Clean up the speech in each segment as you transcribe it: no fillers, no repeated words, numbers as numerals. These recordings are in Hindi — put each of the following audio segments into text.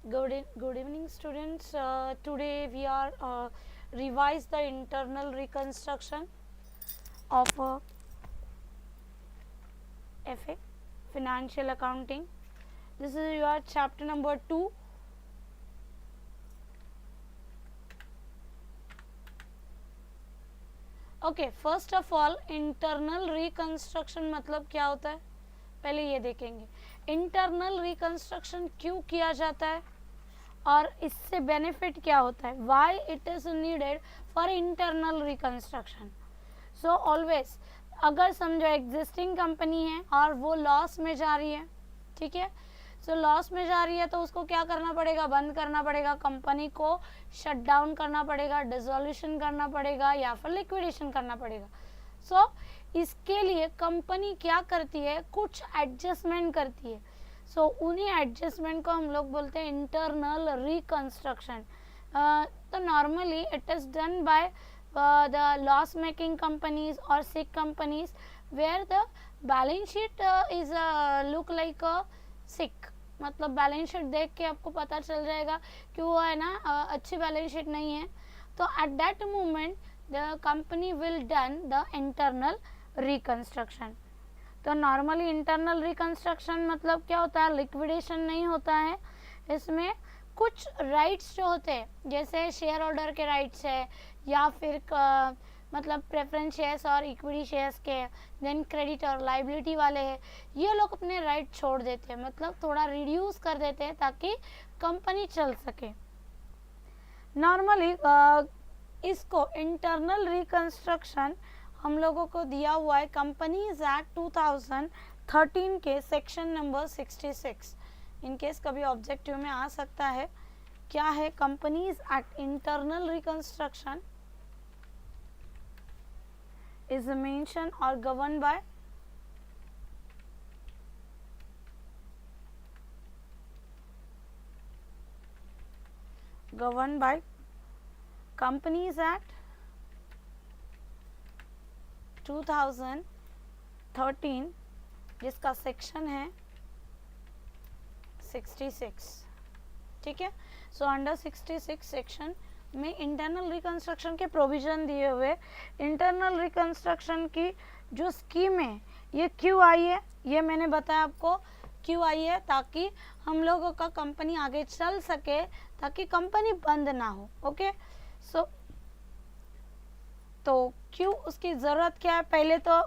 Good evening, students. Today we are revise the internal reconstruction of FA, financial accounting. This is your chapter number 2. Okay, first of all internal reconstruction मतलब क्या होता है, पहले ये देखेंगे। इंटरनल रिकंस्ट्रक्शन क्यों किया जाता है और इससे बेनिफिट क्या होता है, why it is needed for internal reconstruction. So always अगर समझो एग्जिस्टिंग कंपनी है और वो लॉस में जा रही है, ठीक है, सो लॉस में जा रही है तो उसको क्या करना पड़ेगा, बंद करना पड़ेगा, कंपनी को शट डाउन करना पड़ेगा, डिसोल्यूशन करना पड़ेगा या फिर लिक्विडेशन करना पड़ेगा। सो इसके लिए कंपनी क्या करती है, कुछ एडजस्टमेंट करती है। सो उन्हीं एडजस्टमेंट को हम लोग बोलते हैं इंटरनल रिकंस्ट्रक्शन। तो normally it is done by the loss making companies और sick companies where the balance sheet is look like sick, मतलब बैलेंस शीट देख के आपको पता चल जाएगा कि वो है ना अच्छी बैलेंस शीट नहीं है। तो at that moment the company will done the internal reconstruction. तो नॉर्मली इंटरनल रिकंस्ट्रक्शन मतलब क्या होता है, लिक्विडेशन नहीं होता है, इसमें कुछ राइट्स जो होते हैं जैसे शेयर होल्डर के राइट्स है या फिर मतलब प्रेफरेंस शेयर्स और इक्विटी शेयर्स के, देन क्रेडिट और लाइबिलिटी वाले हैं, ये लोग अपने राइट छोड़ देते हैं, मतलब थोड़ा रिड्यूस कर देते हैं ताकि कंपनी चल सके। नॉर्मली इसको इंटरनल रिकंस्ट्रक्शन हम लोगों को दिया हुआ है कंपनीज एक्ट 2013 के सेक्शन नंबर 66। इन केस कभी ऑब्जेक्टिव में आ सकता है, क्या है companies act, internal reconstruction is mentioned or governed by Companies Act 2013 जिसका सेक्शन है 66, ठीक है। सो अंडर 66 सेक्शन में इंटरनल रिकंस्ट्रक्शन के प्रोविजन दिए हुए। इंटरनल रिकंस्ट्रक्शन की जो स्कीम है ये क्यों आई है, ये मैंने बताया आपको क्यों आई है, ताकि हम लोगों का कंपनी आगे चल सके, ताकि कंपनी बंद ना हो। ओके, सो तो क्यों उसकी ज़रूरत क्या है, पहले तो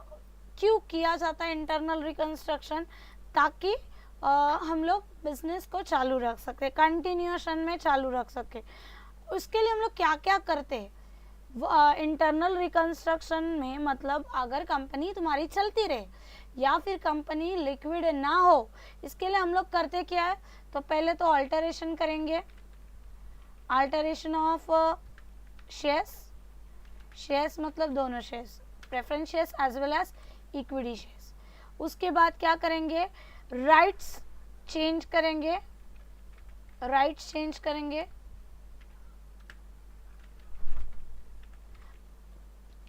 क्यों किया जाता है इंटरनल रिकंस्ट्रक्शन, ताकि हम लोग बिजनेस को चालू रख सके, कंटिन्यूएशन में चालू रख सके। उसके लिए हम लोग क्या क्या करते हैं इंटरनल रिकंस्ट्रक्शन में, मतलब अगर कंपनी तुम्हारी चलती रहे या फिर कंपनी लिक्विड ना हो, इसके लिए हम लोग करते क्या है, तो पहले तो अल्टरेशन करेंगे, अल्टरेशन ऑफ शेयर्स, शेयर्स मतलब दोनों shares, preference shares as well as equity shares. उसके बाद क्या करेंगे, राइट्स चेंज करेंगे, राइट्स चेंज करेंगे,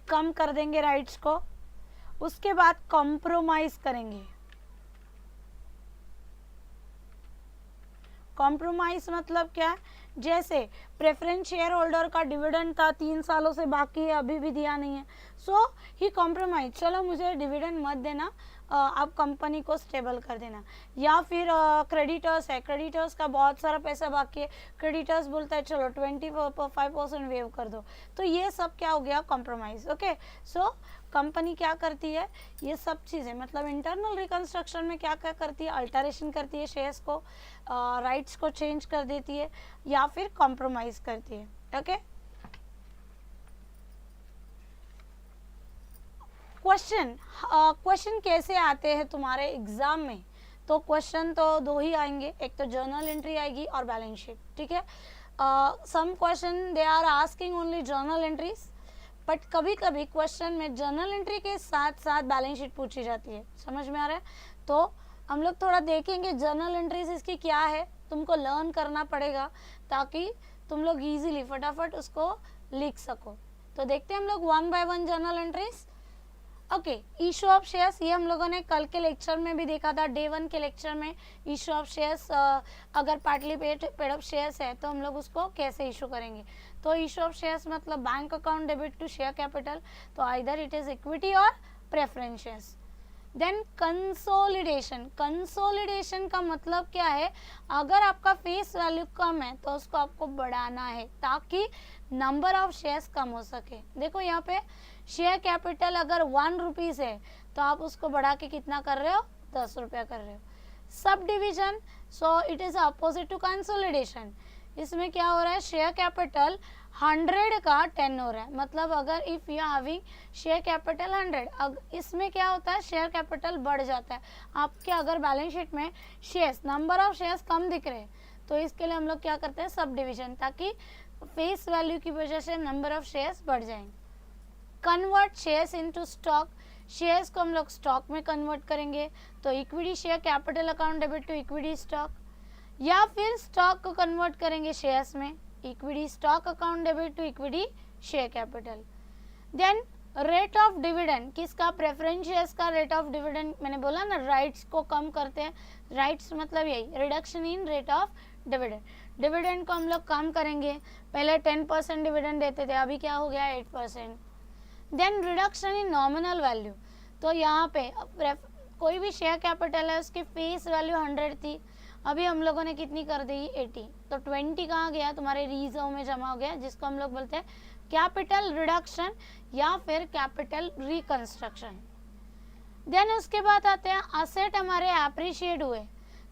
कम कर देंगे राइट्स को। उसके बाद कॉम्प्रोमाइज करेंगे, कॉम्प्रोमाइज मतलब क्या है, जैसे प्रेफरेंस शेयर होल्डर का डिविडेंड था 3 सालों से बाकी है, अभी भी दिया नहीं है, सो ही कॉम्प्रोमाइज, चलो मुझे डिविडेंड मत देना, आप कंपनी को स्टेबल कर देना। या फिर क्रेडिटर्स है, क्रेडिटर्स का बहुत सारा पैसा बाकी है, क्रेडिटर्स बोलता है चलो 25% वेव कर दो, तो ये सब क्या हो गया, कॉम्प्रोमाइज। ओके, सो कंपनी क्या करती है, ये सब चीज़ें, मतलब इंटरनल रिकंस्ट्रक्शन में क्या क्या करती है, अल्टरेशन करती है शेयर्स को, राइट्स को चेंज कर देती है या फिर कॉम्प्रोमाइज करती है। ओके, क्वेश्चन कैसे आते हैं तुम्हारे एग्जाम में, तो क्वेश्चन तो दो ही आएंगे, एक तो जर्नल एंट्री आएगी और बैलेंस शीट, ठीक है। Some question they are asking only journal entries, but कभी कभी क्वेश्चन में जर्नल एंट्री के साथ साथ बैलेंस शीट पूछी जाती है, समझ में आ रहा है। तो हम लोग थोड़ा देखेंगे जर्नल एंट्रीज इसकी क्या है, तुमको लर्न करना पड़ेगा ताकि तुम लोग इजीली फटाफट उसको लिख सको। तो देखते हैं हम लोग 1 by 1 journal entries. Okay, issue of shares ये हम लोगों ने कल के लेक्चर में भी देखा था, डे 1 के लेक्चर में। इशू ऑफ शेयर्स, अगर पार्टली पेड ऑफ शेयर्स है तो हम लोग उसको कैसे इशू करेंगे। तो इशू ऑफ शेयर्स मतलब bank account debit to share capital, तो आइदर इट इज इक्विटी और preference shares. Then consolidation, consolidation का मतलब क्या है, अगर आपका फेस वैल्यू कम है तो उसको आपको बढ़ाना है ताकि नंबर ऑफ शेयर्स कम हो सके। देखो यहाँ पे शेयर कैपिटल अगर 1 रुपीज़ है तो आप उसको बढ़ा के कितना कर रहे हो, 10 रुपया कर रहे हो। Subdivision, so it is opposite to consolidation. इसमें क्या हो रहा है, शेयर कैपिटल 100 का 10 हो रहा है, मतलब अगर if you having share capital 100, इसमें क्या होता है, शेयर कैपिटल बढ़ जाता है। आपके अगर बैलेंस शीट में शेयर्स, नंबर ऑफ शेयर्स कम दिख रहे हैं तो इसके लिए हम लोग क्या करते हैं, सब डिविजन, ताकि फेस वैल्यू की वजह से नंबर ऑफ शेयर्स बढ़ जाएंगे। Convert shares into stock, shares को हम लोग स्टॉक में कन्वर्ट करेंगे, तो equity share capital account debit to equity stock, या फिर स्टॉक को कन्वर्ट करेंगे शेयर्स में, equity stock account debit to equity share capital. Then rate of dividend, किसका, प्रेफरेंस शेयर्स का रेट ऑफ डिविडेंड, मैंने बोला ना राइट्स को कम करते हैं, राइट्स मतलब यही reduction in rate of dividend. Dividend को हम लोग कम करेंगे, पहले 10% डिविडेंड देते थे, अभी क्या हो गया 8%। Then reduction in nominal value, तो यहाँ पे कोई भी शेयर कैपिटल है उसकी फेस वैल्यू 100 थी, अभी हम लोगों ने कितनी कर दी 80, तो 20 कहाँ गया, तुम्हारे रिजर्व में जमा हो गया, जिसको हम लोग बोलते हैं कैपिटल रिडक्शन या फिर कैपिटल रिकंस्ट्रक्शन। देन उसके बाद आते हैं असेट हमारे अप्रिशिएट हुए,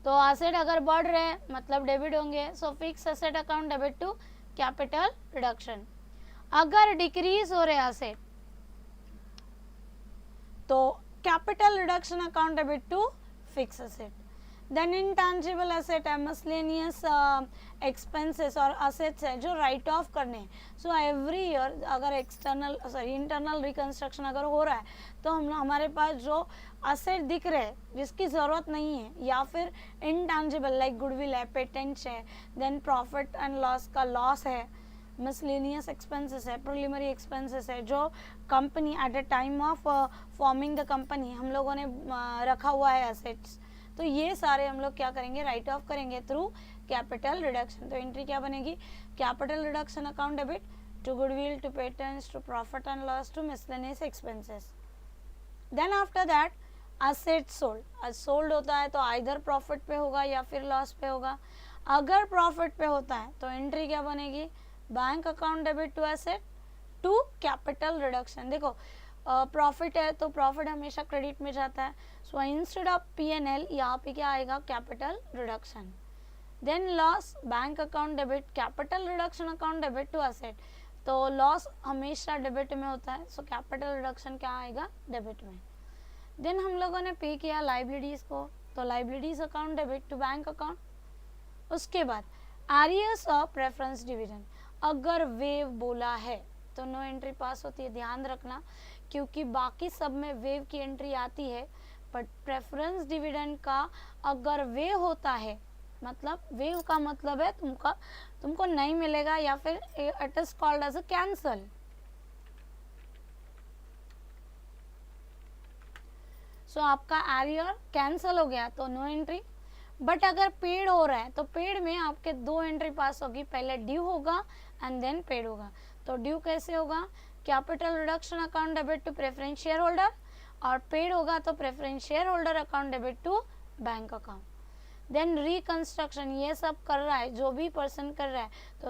तो असेट अगर बढ़ रहे हैं मतलब डेबिट होंगे, so fix asset account debit to capital reduction. अगर डिक्रीज हो रहे असेट तो capital reduction account debit to fix asset. Then intangible asset है, मिसलेनियस एक्सपेंसेस और असेट्स है जो राइट ऑफ करने हैं। सो एवरी ईयर अगर इंटरनल रिकंस्ट्रक्शन अगर हो रहा है तो हमारे पास जो असेट दिख रहे हैं जिसकी ज़रूरत नहीं है, या फिर इनटैंजिबल लाइक गुडविल है, पेटेंट्स है, देन प्रॉफिट एंड लॉस का लॉस है, मिसलेनियस एक्सपेंसेस है, प्रिलिमिनरी एक्सपेंसेस है जो company at a time of forming the company हम लोगों ने रखा हुआ है असेट्स, तो ये सारे हम लोग क्या करेंगे, राइट ऑफ करेंगे थ्रू कैपिटल रिडक्शन। तो एंट्री क्या बनेगी, capital reduction account debit to goodwill to patents to profit and loss to miscellaneous expenses. Then after that asset sold, sold होता है तो आइदर प्रॉफिट पे होगा या फिर लॉस पे होगा। अगर प्रॉफिट पे होता है तो एंट्री क्या बनेगी, bank account debit to asset to capital reduction. देखो प्रॉफिट है तो प्रॉफिट हमेशा क्रेडिट में जाता है, सो इंस्टेड ऑफ P&L यहाँ पे क्या आएगा, capital reduction. Then loss, bank account debit capital reduction account debit to asset, तो लॉस हमेशा डेबिट में होता है, सो कैपिटल रिडक्शन क्या आएगा, डेबिट में। देन हम लोगों ने पे किया लाइबिलिटीज को, तो liabilities account debit to bank account. उसके बाद एरियर्स ऑफ प्रेफरेंस डिविडेंड, अगर वेव बोला है तो नो एंट्री पास होती है, ध्यान रखना, क्योंकि बाकी सब में वेव की एंट्री आती है, बट प्रेफरेंस डिविडेंड का अगर वेव होता है, मतलब वेव का मतलब है तुमको नहीं मिलेगा या फिर it is called as a cancel. So आपका एरियर कैंसल हो गया तो नो एंट्री, बट अगर पेड हो रहा है तो पेड में आपके 2 एंट्री पास होगी, पहले ड्यू होगा एंड देन पेड होगा। तो ड्यू कैसे होगा, capital reduction account debit to preference share holder, और पेड होगा तो preference share holder account debit to bank account. Then reconstruction, ये सब कर रहा है जो भी पर्सन कर रहा है तो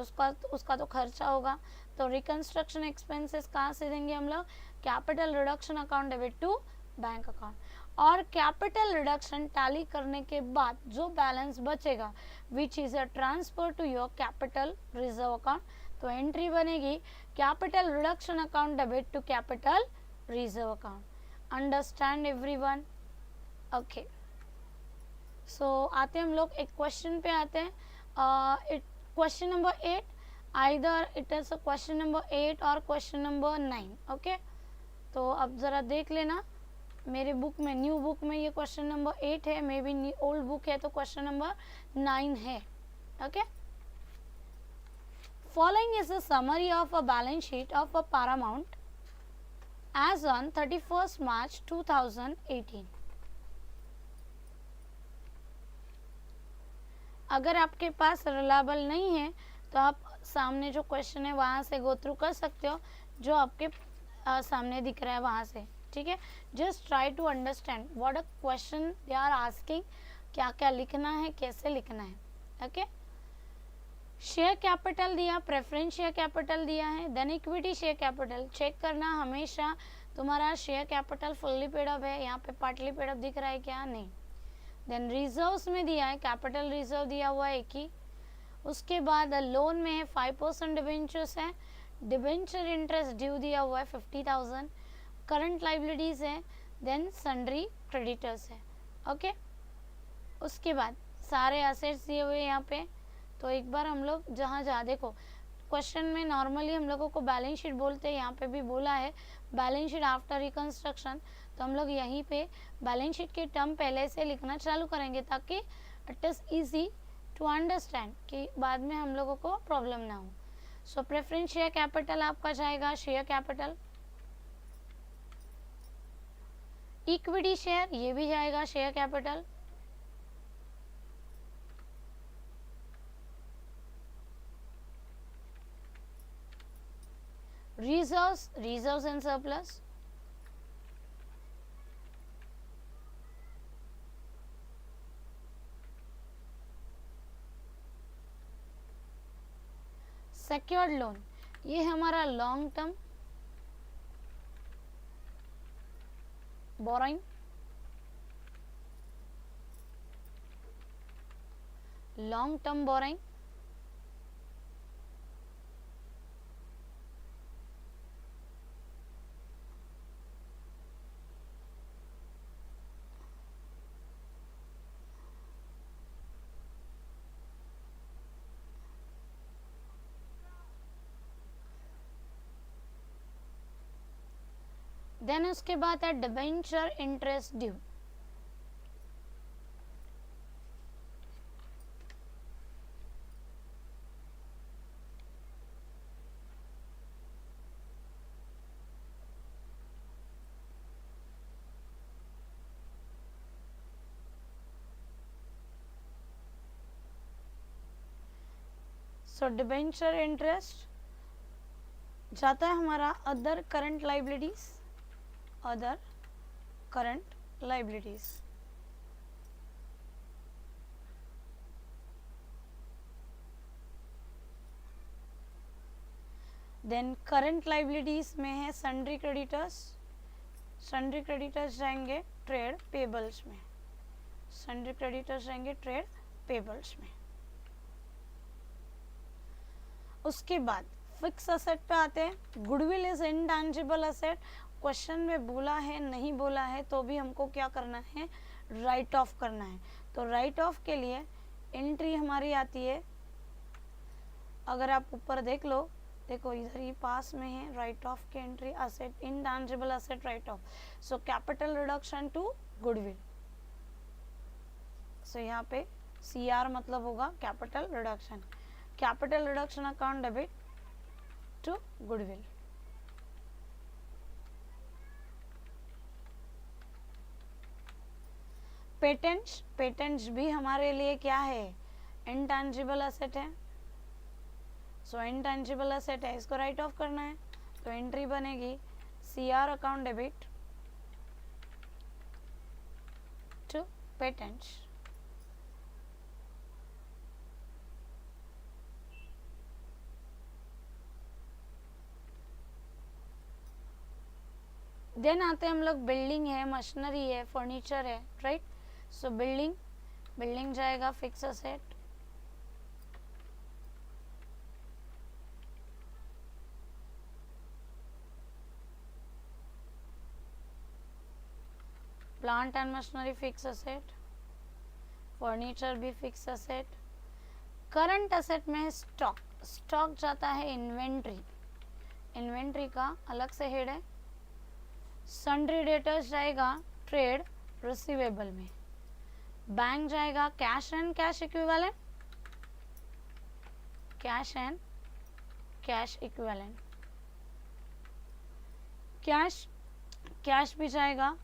उसका तो खर्चा होगा, तो रिकंस्ट्रक्शन एक्सपेंसेस कहाँ से देंगे हम लोग, capital reduction account debit to bank account. और कैपिटल रिडक्शन टैली करने के बाद जो बैलेंस बचेगा which is a transfer to your capital reserve account, तो एंट्री बनेगी capital reduction account debit to capital reserve account. Understand everyone, okay. So आते हम लोग एक क्वेश्चन पे आते हैं, question number 8, either it is question number 8 और क्वेश्चन नंबर 9, ओके। तो अब जरा देख लेना, मेरे बुक में, न्यू बुक में ये क्वेश्चन नंबर 8 है, मे बी ओल्ड बुक है तो क्वेश्चन नंबर 9 है, okay. Following is a summary of a balance sheet of a Paramount as on 31st March 2018. अगर आपके पास रिलायबल नहीं है तो आप सामने जो क्वेश्चन है वहाँ से गो थ्रू कर सकते हो, जो आपके सामने दिख रहा है वहाँ से, ठीक है. Just try to understand what a question they are asking, क्या क्या लिखना है, कैसे लिखना है. ओके. शेयर कैपिटल दिया, प्रेफरेंस शेयर कैपिटल दिया है, then equity share capital. Check करना हमेशा तुम्हारा share capital fully paid up है, यहाँ पे पार्टली पेड अप दिख रहा है क्या, नहीं. देन रिजर्व्स में दिया है, कैपिटल रिजर्व दिया हुआ है एक ही. उसके बाद लोन में है 5% डिबेंचर्स है, डिबेंचर इंटरेस्ट ड्यू दिया हुआ है 50,000. करंट लाइबिलिटीज है, देन सन्ड्री क्रेडिटर्स है. ओके. उसके बाद सारे एसेट्स दिए हुए यहाँ पे. तो एक बार हम लोग जहाँ देखो क्वेश्चन में नॉर्मली हम लोगों को बैलेंस शीट बोलते हैं, यहाँ पे भी बोला है बैलेंस शीट आफ्टर रिकंस्ट्रक्शन. तो हम लोग यहीं पे बैलेंस शीट के टर्म पहले से लिखना चालू करेंगे ताकि it is easy to understand कि बाद में हम लोगों को प्रॉब्लम ना हो. सो प्रेफरेंस शेयर कैपिटल आपका जाएगा शेयर कैपिटल. इक्विटी शेयर ये भी जाएगा share capital. Reserves and surplus. Secured loan ये हमारा long term borrowing. Long term borrowing. Then उसके बाद है debenture interest due. So debenture interest जाता है हमारा other current liabilities. Other current liabilities. Then current liabilities में है सन्ड्री क्रेडिटर्स. सन्ड्री क्रेडिटर्स जाएंगे ट्रेड पेबल्स में. सन्ड्री क्रेडिटर्स जाएंगे ट्रेड पेबल्स में. उसके बाद फिक्स असेट पे आते हैं. Goodwill is intangible asset. Question में बोला है नहीं बोला है तो भी हमको क्या करना है, राइट ऑफ करना है. तो राइट ऑफ के लिए एंट्री हमारी आती है, अगर आप ऊपर देख लो, देखो इधर ही पास में है राइट ऑफ की entry, asset intangible asset write off. So capital reduction to goodwill. So यहाँ पे CR मतलब होगा capital reduction. Capital reduction account debit to goodwill. Patents भी हमारे लिए क्या है, इनटैंजिबल एसेट है. सो इनटैंजिबल एसेट है, इसको राइट ऑफ करना है. तो एंट्री बनेगी CR account debit to patents. Then आते हैं हम लोग बिल्डिंग है, मशीनरी है, फर्नीचर है, राइट. सो बिल्डिंग जाएगा fix asset. Plant and machinery fix asset. Furniture भी फिक्स असेट. करंट असेट में स्टॉक. स्टॉक जाता है इन्वेंट्री. इन्वेंट्री का अलग से हेड है. सन्ड्री डेटर्स जाएगा ट्रेड रिसीवेबल में. बैंक जाएगा cash and cash equivalent. Cash and cash equivalent. Cash cash भी जाएगा,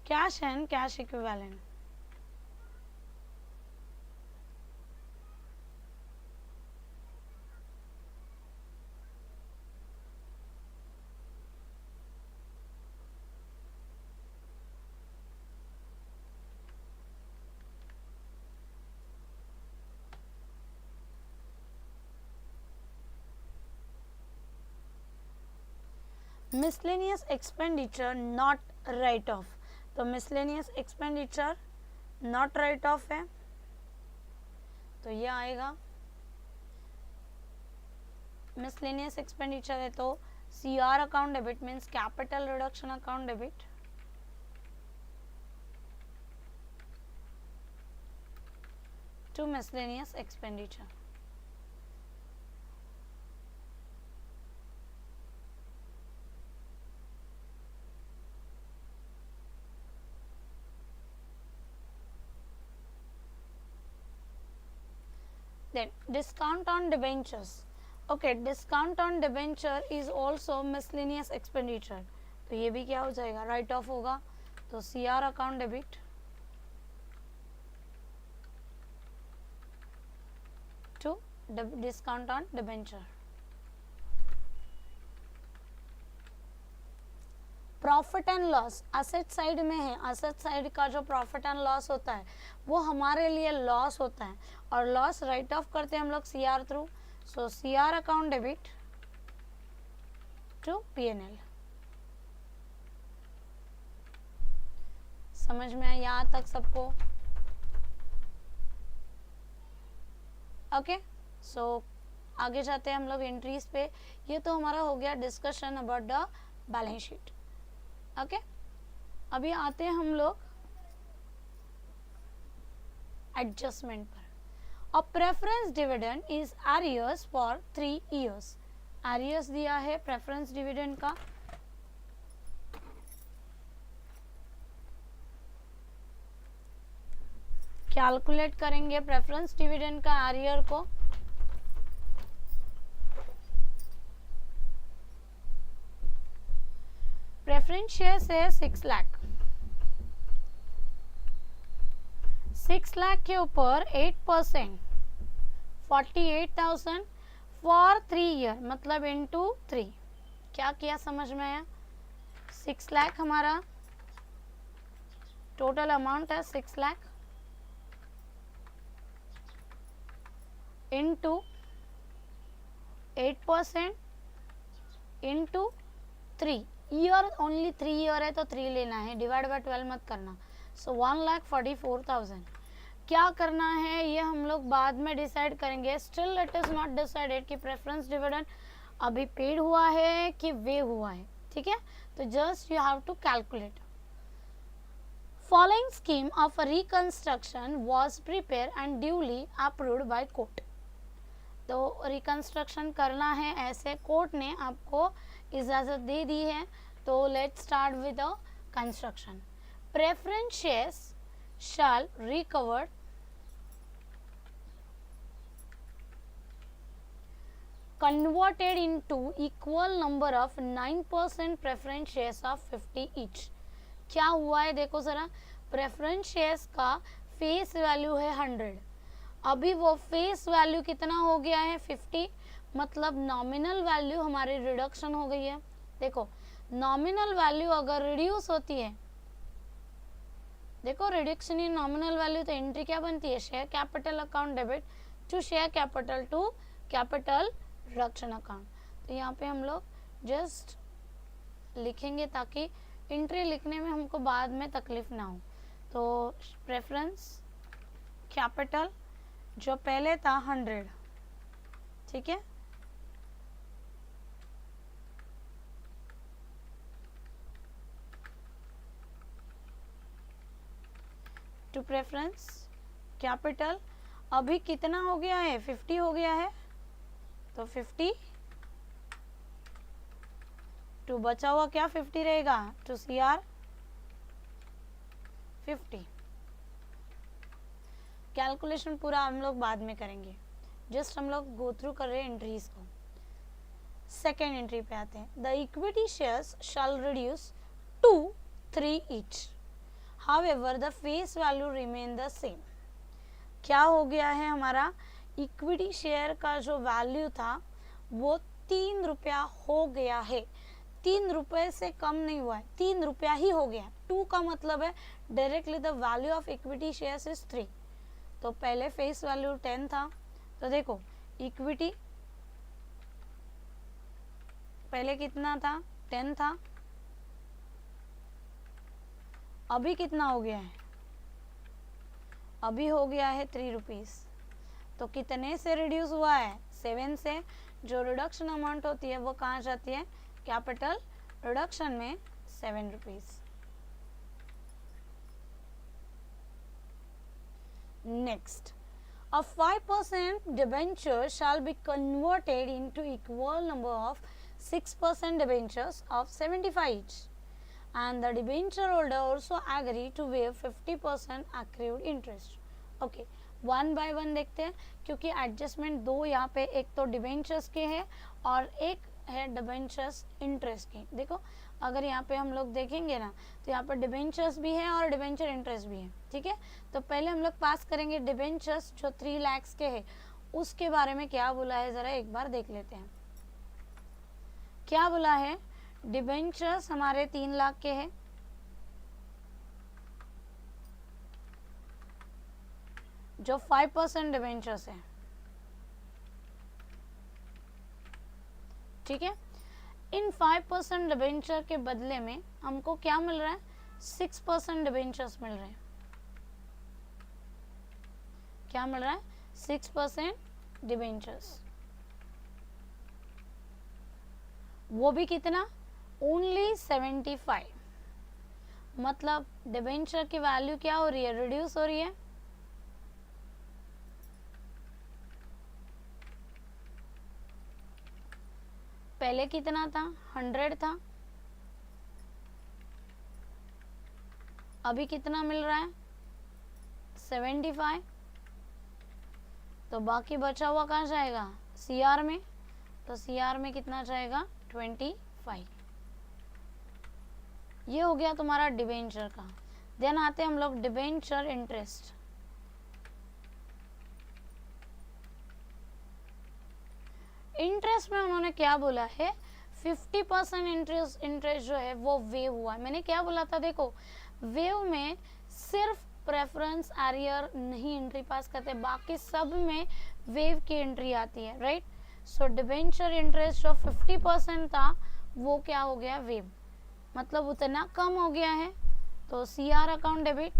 cash and cash equivalent. Miscellaneous expenditure not write off, तो miscellaneous expenditure not write off है, तो ये आएगा। मिसलेनियस एक्सपेंडिचर है तो CR account debit means capital reduction account debit, to miscellaneous expenditure. Then discount on debentures. Okay, discount on debenture is also miscellaneous expenditure. तो ये भी क्या हो जाएगा, राइट ऑफ होगा, तो CR account debit to discount on debenture. Profit and loss asset side में है, असेट साइड का जो प्रॉफिट एंड लॉस होता है वो हमारे लिए लॉस होता है, और लॉस राइट ऑफ करते हैं हम लोग CR through, so CR account debit to PNL। समझ में आया यहाँ तक सबको? ओके, सो आगे जाते हैं हम लोग एंट्रीज पे। ये तो हमारा हो गया discussion about the balance sheet. Okay, अभी आते हैं हम लोग एडजस्टमेंट पर। अ preference dividend is arrears for 3 years। Arrears दिया है प्रेफरेंस डिविडेंड का, कैलकुलेट करेंगे प्रेफरेंस डिविडेंड का एरियर को। प्रेफरेंस शेयर से 6 लाख, 6 लाख के ऊपर 8% 48,000 फॉर 3 year, मतलब इनटू 3। क्या किया समझ में आया? 6 लाख हमारा टोटल अमाउंट है, 6 lakh into 8% into 3 year, only 3 year है तो 3 लेना है, डिवाइड बाय 12 मत करना। सो 1,44,000 क्या करना है ये हम लोग बाद में डिसाइड करेंगे। Still it is not decided कि प्रेफरेंस डिविडेंड अभी पेड हुआ है कि वे हुआ है, ठीक है? तो just you have to calculate. Following scheme of reconstruction was prepare and duly approved by court. तो रिकंस्ट्रक्शन करना है ऐसे कोर्ट ने आपको इजाज़त दे दी है। तो let's start with the construction. Preference shares shall recovered converted into equal number of 9% preference shares of 50 each। क्या हुआ है देखो जरा, प्रेफरेंस शेयर्स का फेस वैल्यू है 100, अभी वो फेस वैल्यू कितना हो गया है 50, मतलब नॉमिनल वैल्यू हमारी रिडक्शन हो गई है। देखो नॉमिनल वैल्यू अगर रिड्यूस होती है, देखो रिडक्शन इन नॉमिनल वैल्यू, तो एंट्री क्या बनती है, share capital account debit to share capital to capital reduction account. तो यहाँ पे हम लोग जस्ट लिखेंगे ताकि एंट्री लिखने में हमको बाद में तकलीफ ना हो। तो प्रेफरेंस कैपिटल जो पहले था 100, ठीक है, टू प्रेफरेंस कैपिटल अभी कितना हो गया है, 50 हो गया है, तो 50 टू बचा हुआ क्या 50 रहेगा, टू CR 50। कैलकुलेशन पूरा हम लोग बाद में करेंगे, जस्ट हम लोग गो थ्रू कर रहे हैं एंट्रीज को। सेकेंड एंट्री पे आते हैं। The equity shares shall reduce 2, 3 each. However, the face value remain the same. क्या हो गया है, हमारा इक्विटी शेयर का जो वैल्यू था वो 3 रुपया हो गया है. 3 रुपये से कम नहीं हुआ है, 3 रुपया ही हो गया. 2 का मतलब है directly the value of equity shares is 3. तो पहले फेस वैल्यू 10 था, तो देखो इक्विटी पहले कितना था, 10 था, अभी कितना हो गया है, अभी हो गया है 3 रुपीज़. तो कितने से रिड्यूस हुआ है, 7 से. जो रिडक्शन अमाउंट होती है वो कहाँ जाती है, कैपिटल रिडक्शन में 7 rupees. Next, a 5% debenture shall be converted into equal number of 6% debentures of 75 each, and the debenture holder also agree to waive 50% accrued interest. Okay, one by one देखते हैं, क्योंकि एडजस्टमेंट दो यहाँ पे, एक तो डिबेंचर्स के हैं और एक है डिबेंचर्स इंटरेस्ट की. देखो अगर यहाँ पे हम लोग देखेंगे ना, तो यहाँ पर डिबेंचर्स भी है और डिबेंचर इंटरेस्ट भी है. ठीक है, तो पहले हम लोग पास करेंगे डिबेंचर्स जो 3 लाख के है, उसके बारे में क्या बोला है ज़रा एक बार देख लेते हैं. क्या बोला है, डिबेंचर्स हमारे 3 लाख के हैं, जो 5% डिबेंचर्स है. ठीक है, इन 5% डिबेंचर के बदले में हमको क्या मिल रहा है, 6% डिबेंचर्स मिल रहे हैं. क्या मिल रहा है, 6% डिबेंचर्स. वो भी कितना, ओनली 75. मतलब डिबेंचर की वैल्यू क्या हो रही है, रिड्यूस हो रही है. पहले कितना था, 100 था, अभी कितना मिल रहा है, 75. तो बाकी बचा हुआ कहाँ जाएगा, सीआर में. तो सीआर में कितना जाएगा, 25. ये हो गया तुम्हारा डिबेंचर का. देन आते हम लोग डिबेंचर इंटरेस्ट. इंटरेस्ट में उन्होंने क्या बोला है, 50% इंटरेस्ट जो है वो वेव हुआ है. मैंने क्या बोला था, देखो वेव में सिर्फ प्रेफरेंस एरियर नहीं एंट्री पास करते, बाकी सब में वेव की एंट्री आती है. राइट, सो डिबेंचर इंटरेस्ट जो 50% था वो क्या हो गया, वेव. मतलब उतना कम हो गया है. तो सीआर अकाउंट डेबिट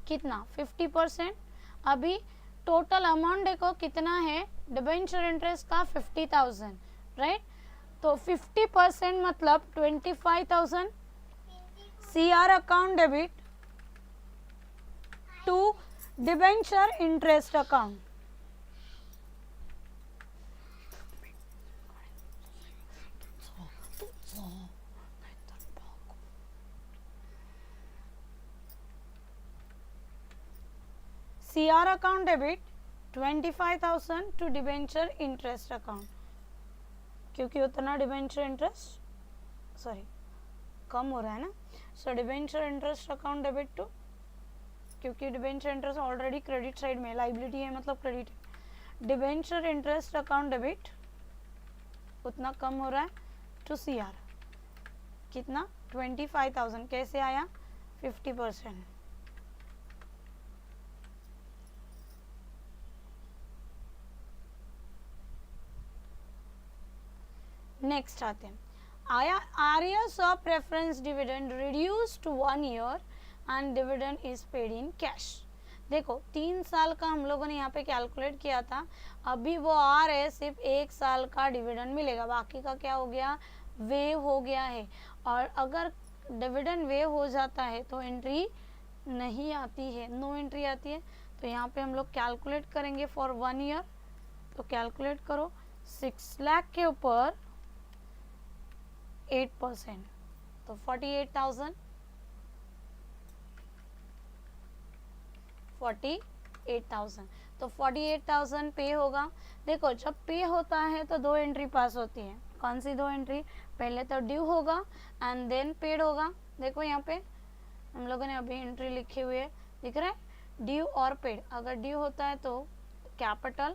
कितना, 50%. अभी टोटल अमाउंट देखो कितना है डिबेंचर इंटरेस्ट का, 50,000. राइट, तो 50% मतलब 25,000. CR account debit to debenture interest account. CR account debit 25,000 to debenture interest account, क्योंकि उतना डिबेंचर इंटरेस्ट कम हो रहा है ना. So debenture interest account debit to, क्योंकि debenture interest already credit side में, लाइबिलिटी है मतलब credit. Debenture interest account debit उतना कम हो रहा है टू सीआर. कितना, 25,000. कैसे आया, 50%. नेक्स्ट आते हैं, arrears of preference dividend reduce to 1 year and dividend is paid in cash. देखो 3 साल का हम लोगों ने यहाँ पे कैलकुलेट किया था, अभी वो आ रहे हैं, सिर्फ 1 साल का डिविडेंड मिलेगा, बाकी का क्या हो गया, वेव हो गया है. और अगर डिविडेंड वेव हो जाता है तो एंट्री नहीं आती है, नो एंट्री आती है. तो यहाँ पे हम लोग कैलकुलेट करेंगे फॉर 1 ईयर. तो कैलकुलेट करो, 6 लाख के ऊपर 8%, तो 48,000. 48,000, तो 48,000 पे होगा. देखो जब पे होता है तो 2 एंट्री पास होती है, कौन सी दो एंट्री? पहले तो ड्यू होगा एंड देन पेड होगा। देखो यहाँ पे हम लोगों ने अभी एंट्री लिखी हुई है, दिख रहा है, ड्यू और पेड। अगर ड्यू होता है तो capital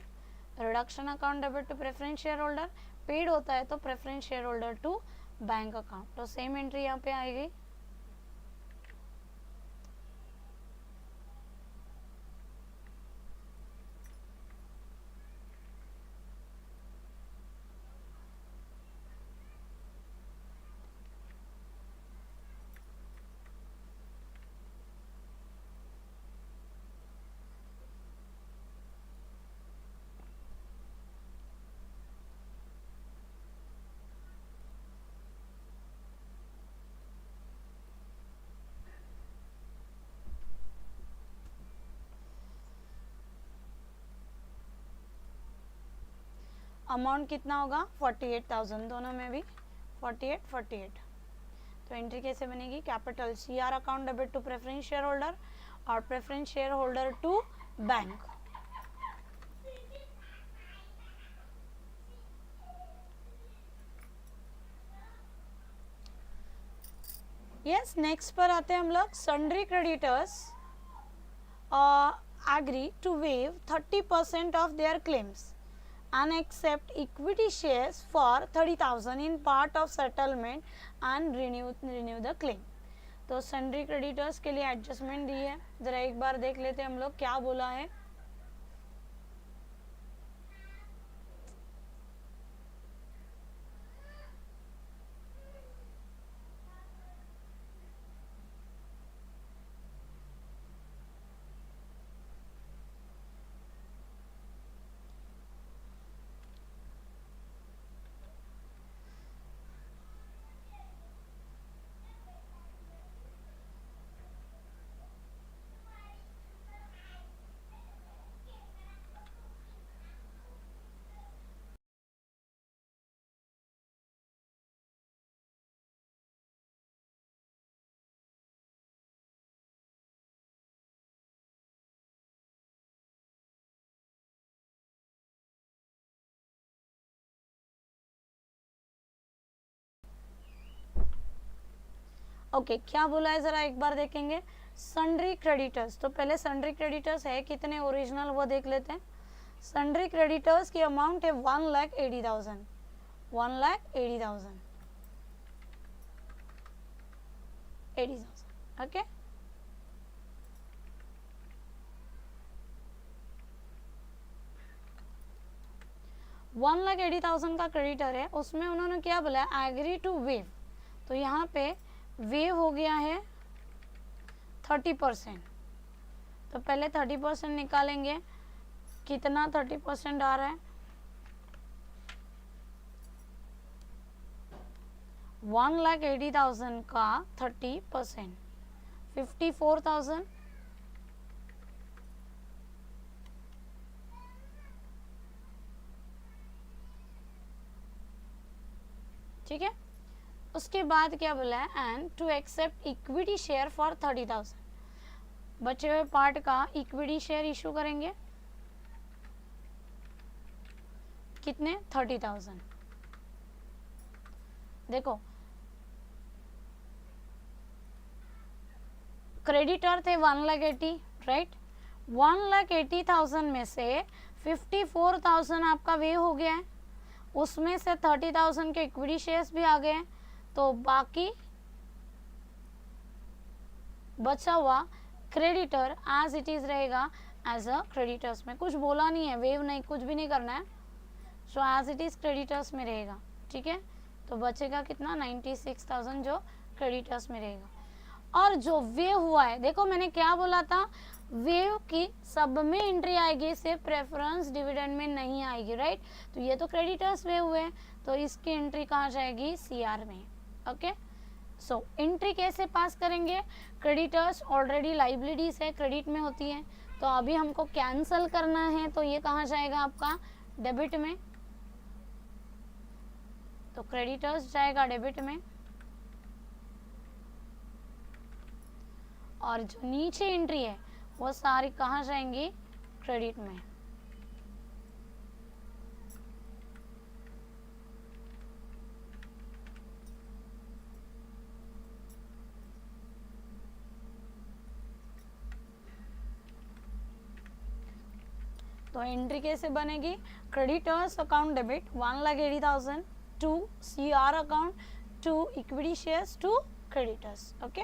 reduction account debit to preference share holder, paid होता है तो preference share holder to bank account. तो सेम एंट्री यहाँ पे आएगी। अमाउंट कितना होगा? 48,000, दोनों में भी 48। तो एंट्री कैसे बनेगी? Capital CR account debit to preference share holder और preference share holder to bank. Yes, next पर आते हैं हम लोग। Sundry creditors agree to waive 30% of their claims and accept equity shares for 30,000 in part of settlement and renew the claim। तो सन्ड्री क्रेडिटर्स के लिए एडजस्टमेंट दी है, जरा एक बार देख लेते हैं हम लोग क्या बोला है। ओके, क्या बोला है जरा एक बार देखेंगे। सन्ड्री क्रेडिटर्स, तो पहले सन्ड्री क्रेडिटर्स है कितने ओरिजिनल वो देख लेते हैं। सन्ड्री क्रेडिटर्स की अमाउंट है 1,80,000, 1,80,000, 80,000। ओके, $1,80,000 का क्रेडिटर है, उसमें उन्होंने क्या बोला? Agree to waive. तो यहाँ पे वेव हो गया है 30%। तो पहले 30% निकालेंगे, कितना 30% आ रहा है? 1,80,000 का 30% 54,000। ठीक है, उसके बाद क्या बोला है? And to accept equity share for 30,000, बचे हुए पार्ट का इक्विटी शेयर इशू करेंगे। कितने? 30,000। देखो, क्रेडिटर थे 1,80,000, राइट। 1,80,000 में से 54,000 आपका वे हो गया है, उसमें से 30,000 के इक्विटी शेयर्स भी आ गए हैं, तो बाकी बचा हुआ क्रेडिटर एज इट इज रहेगा एज अ क्रेडिटर्स में। कुछ बोला नहीं है, वेव नहीं, कुछ भी नहीं करना है, so as it is creditors में रहेगा। ठीक है, तो बचेगा कितना? 96,000 जो क्रेडिटर्स में रहेगा। और जो वेव हुआ है, देखो मैंने क्या बोला था, वेव की सब में एंट्री आएगी, सिर्फ प्रेफरेंस डिविडेंड में नहीं आएगी, राइट। तो ये तो क्रेडिटर्स वेव हुए, तो इसकी एंट्री कहाँ जाएगी? CR में। ओके, सो एंट्री कैसे पास करेंगे? क्रेडिटर्स ऑलरेडी लाइबिलिटीज है, क्रेडिट में होती है, तो अभी हमको कैंसल करना है, तो ये कहाँ जाएगा आपका? डेबिट में। तो क्रेडिटर्स जाएगा डेबिट में, और जो नीचे एंट्री है वो सारी कहाँ जाएंगी? क्रेडिट में। तो एंट्री कैसे बनेगी, creditors account debit 1,80,000 to CR account to equity shares to creditors. Okay,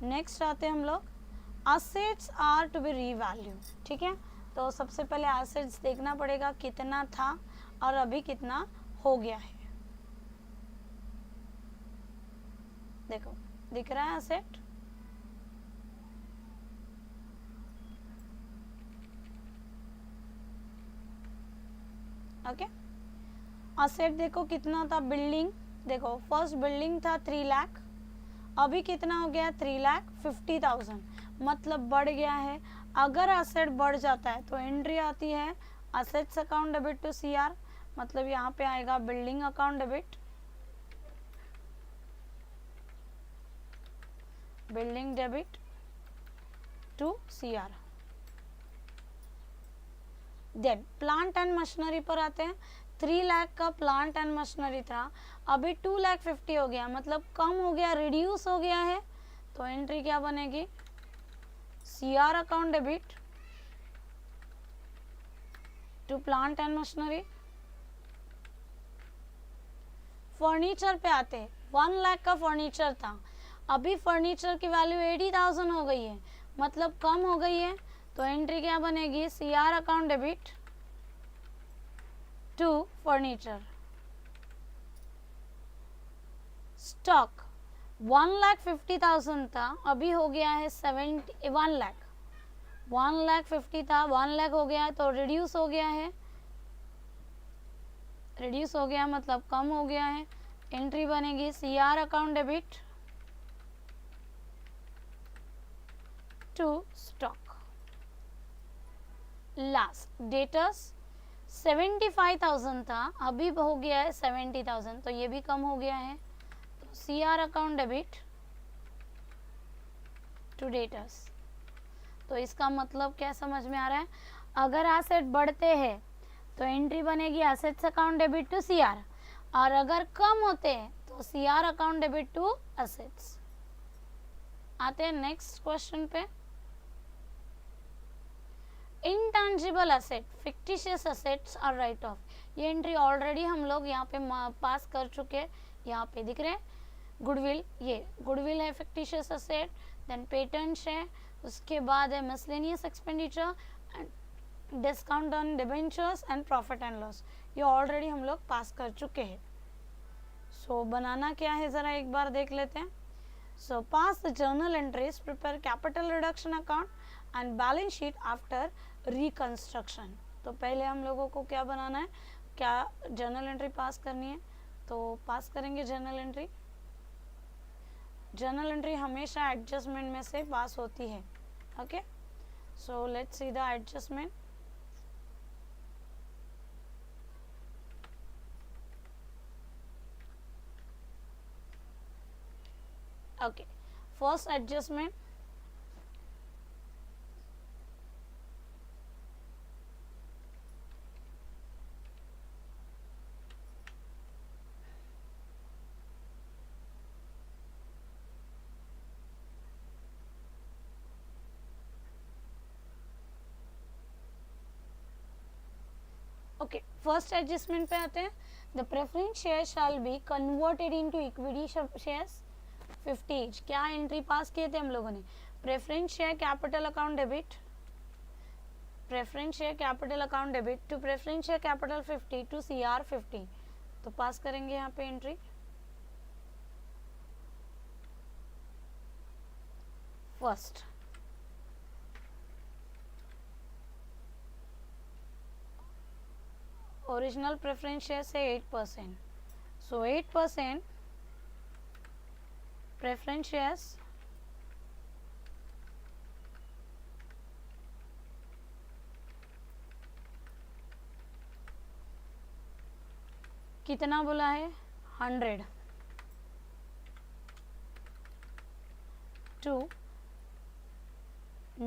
next आते हैं हम लोग, assets are to be revalue. ठीक है, तो सबसे पहले असेट्स देखना पड़ेगा कितना था और अभी कितना हो गया है। देखो दिख रहा है असेट, ओके। असेट देखो कितना था, बिल्डिंग देखो, फर्स्ट बिल्डिंग था 3 लाख, अभी कितना हो गया 3,50,000, मतलब बढ़ गया है। अगर असेट बढ़ जाता है तो एंट्री आती है assets account debit to CR, मतलब यहाँ पे आएगा building account debit, building debit to CR। Then plant and machinery पर आते हैं, 3 लाख का प्लांट एंड मशीनरी था, अभी 2,50,000 हो गया, मतलब कम हो गया, रिड्यूस हो गया है। तो एंट्री क्या बनेगी, CR account debit to plant and machinery. Furniture पे आते हैं, 1 लाख का फर्नीचर था, अभी फर्नीचर की वैल्यू 80,000 हो गई है, मतलब कम हो गई है। तो एंट्री क्या बनेगी, CR account debit to furniture. Stock 1,50,000 था, अभी हो गया है 1 लाख, 1,50,000 था 1 लाख हो गया है, तो रिड्यूस हो गया है, रिड्यूस हो गया मतलब कम हो गया है। एंट्री बनेगी CR account debit to stock. Last debtors 75,000 था, अभी हो गया है 70,000, तो ये भी कम हो गया है, तो CR account debit to debtors. तो इसका मतलब क्या समझ में आ रहा है, अगर एसेट बढ़ते हैं तो एंट्री बनेगी assets account debit to CR, और अगर कम होते हैं तो CR account debit to assets. आते हैं नेक्स्ट क्वेश्चन पे, इंटेंजिबल एसेट, फिक्टिशियस एसेट्स और राइट ऑफ। ये एंट्री ऑलरेडी हम लोग यहाँ पे पास कर चुके हैं, यहाँ पे दिख रहे हैं गुडविल, ये गुडविल है फिक्टिशियस एसेट, देन पेटेंट्स है, उसके बाद है miscellaneous expenditure, discount on debentures and profit and loss. ये ऑलरेडी हम लोग पास कर चुके हैं। सो बनाना क्या है ज़रा एक बार देख लेते हैं। So pass the journal entries, prepare capital reduction account and balance sheet after reconstruction. तो पहले हम लोगों को क्या बनाना है, क्या जर्नल एंट्री पास करनी है, तो पास करेंगे जर्नल एंट्री। जर्नल एंट्री हमेशा एडजस्टमेंट में से पास होती है। Okay, so let's see the adjustment. Okay, first adjustment, okay first adjustment पे आते हैं। The preference share shall be converted into equity shares 50 each। क्या एंट्री पास किए थे हम लोगों ने, preference share capital account debit, preference share capital account debit to preference share capital 50 to CR 50। तो पास करेंगे यहाँ पे entry. First original preference share से 8%, सो 8% प्रेफरेंस शेयर्स कितना बोला है 100 to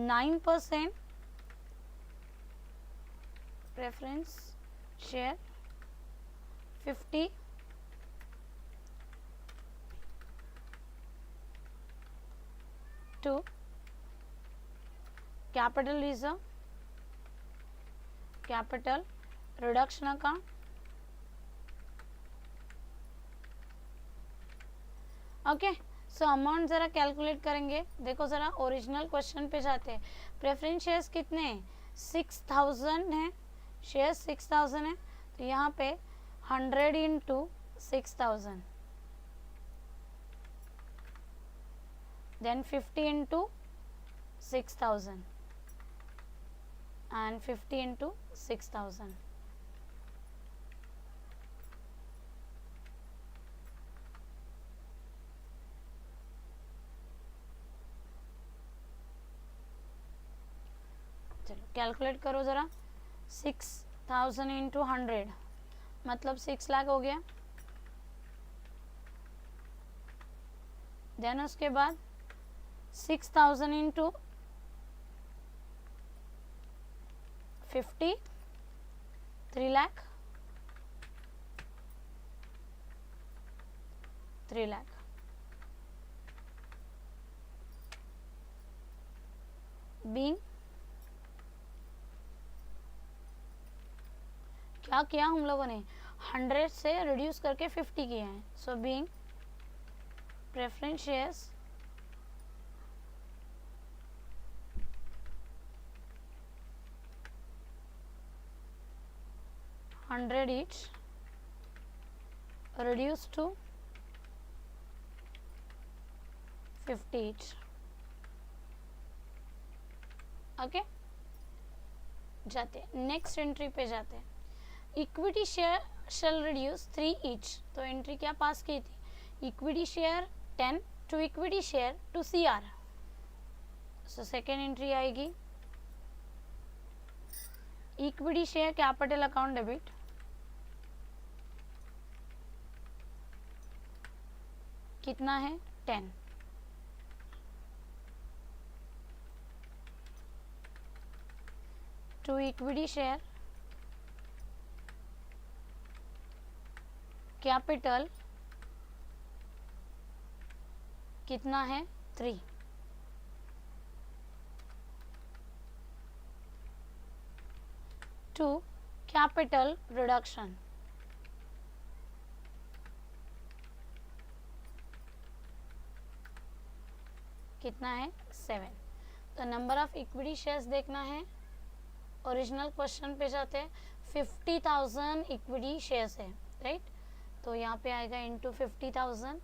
9% preference share 50 to capital reserve capital reduction account. Okay, so amount ज़रा कैलकुलेट करेंगे। देखो ज़रा ओरिजिनल क्वेश्चन पे जाते हैं। प्रेफरेंस शेयर्स कितने हैं? 6000 हैं, शेयर्स 6000 है, तो यहाँ पे 100 into 6000, then 50 into 6000 and 50 into 6000. चलो कैलकुलेट करो ज़रा। 6000 इंटू 100 मतलब 6 लाख हो गया। देन उसके बाद 6000 इंटू 50, 3 लाख, 3 लाख। बीइंग क्या किया हम लोगों ने? 100 से रिड्यूस करके 50 किए हैं। So being preference shares $100 each reduced to 50 each. Okay, जाते नेक्स्ट एंट्री पे जाते हैं। Equity share shall reduce 3 each। तो एंट्री क्या पास की थी? Equity share 10 to equity share to CR। So second entry आएगी equity share capital account debit, कितना है? 10। टू इक्विटी शेयर कैपिटल कितना है? 3। टू कैपिटल रिडक्शन कितना है? 7। तो नंबर ऑफ इक्विटी शेयर्स देखना है। ओरिजिनल क्वेश्चन पे जाते हैं। 50,000 इक्विटी शेयर्स है, राइट? तो यहाँ पे आएगा into 50,000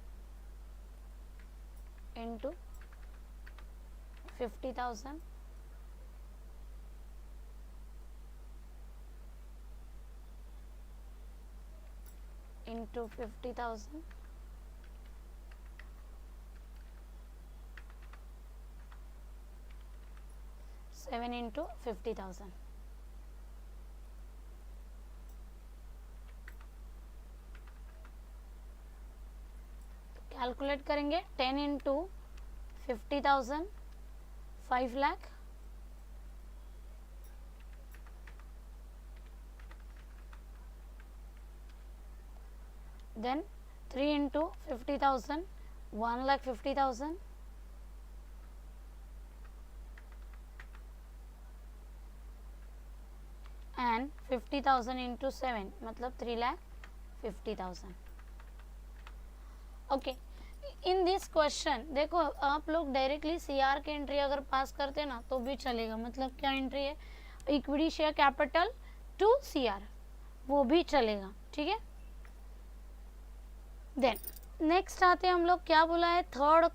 into 50,000 into 50,000 7 into 50,000। Calculate करेंगे। 10 into 50,000 5 lakh, then 3 into 50,000 1,50,000, and 50,000 into 7 मतलब 3,50,000। ओके, इन दिस क्वेश्चन देखो आप लोग डायरेक्टली CR की एंट्री अगर पास करते ना तो भी चलेगा। मतलब क्या एंट्री है? Equity share capital to CR, वो भी चलेगा, ठीक है। देन नेक्स्ट आते हैं हम लोग, क्या बोला है? Third,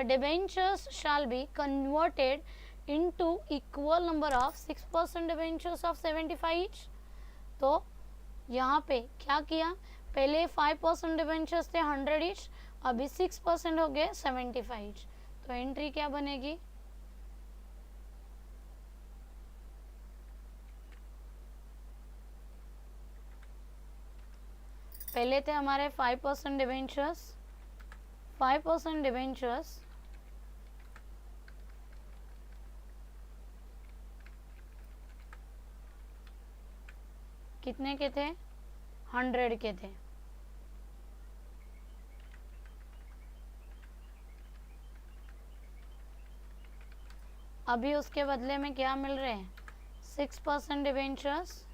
debentures shell be converted into equal number of 6% debentures of 75 each. तो यहाँ पे क्या किया? पहले 5% डिबेंचर्स थे 100 ईच, अभी 6% हो गए 75 ईच। तो एंट्री क्या बनेगी? पहले थे हमारे 5% डिबेंचर्स, 5% डिबेंचर्स कितने के थे? 100 के थे। अभी उसके बदले में क्या मिल रहे हैं? 6% डिबेंचर्स,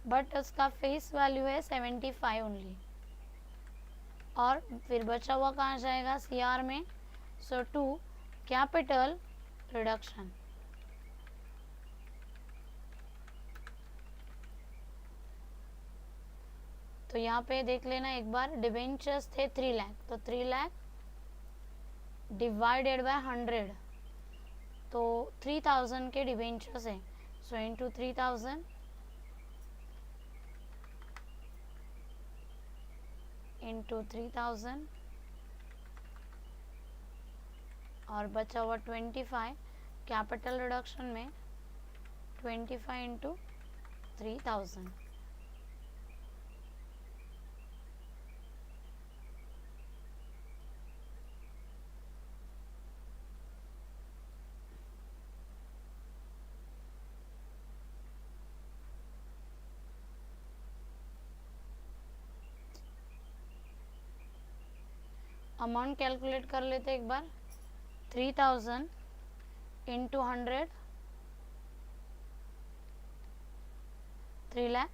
बट उसका फेस वैल्यू है 75 ओनली, और फिर बचा हुआ कहाँ जाएगा, CR में. सो 2 कैपिटल रिडक्शन. तो यहाँ पे देख लेना एक बार, डिबेंचर्स थे 3 लाख, तो 3 लाख डिवाइडेड बाय 100, तो 3000 के डिबेंचर्स हैं. सो इनटू 3000 इंटू 3000 और बचा हुआ 25 कैपिटल रिडक्शन में 25 इंटू 3000. अमाउंट कैलकुलेट कर लेते एक बार. 3000 इंटू 100, 3 लाख.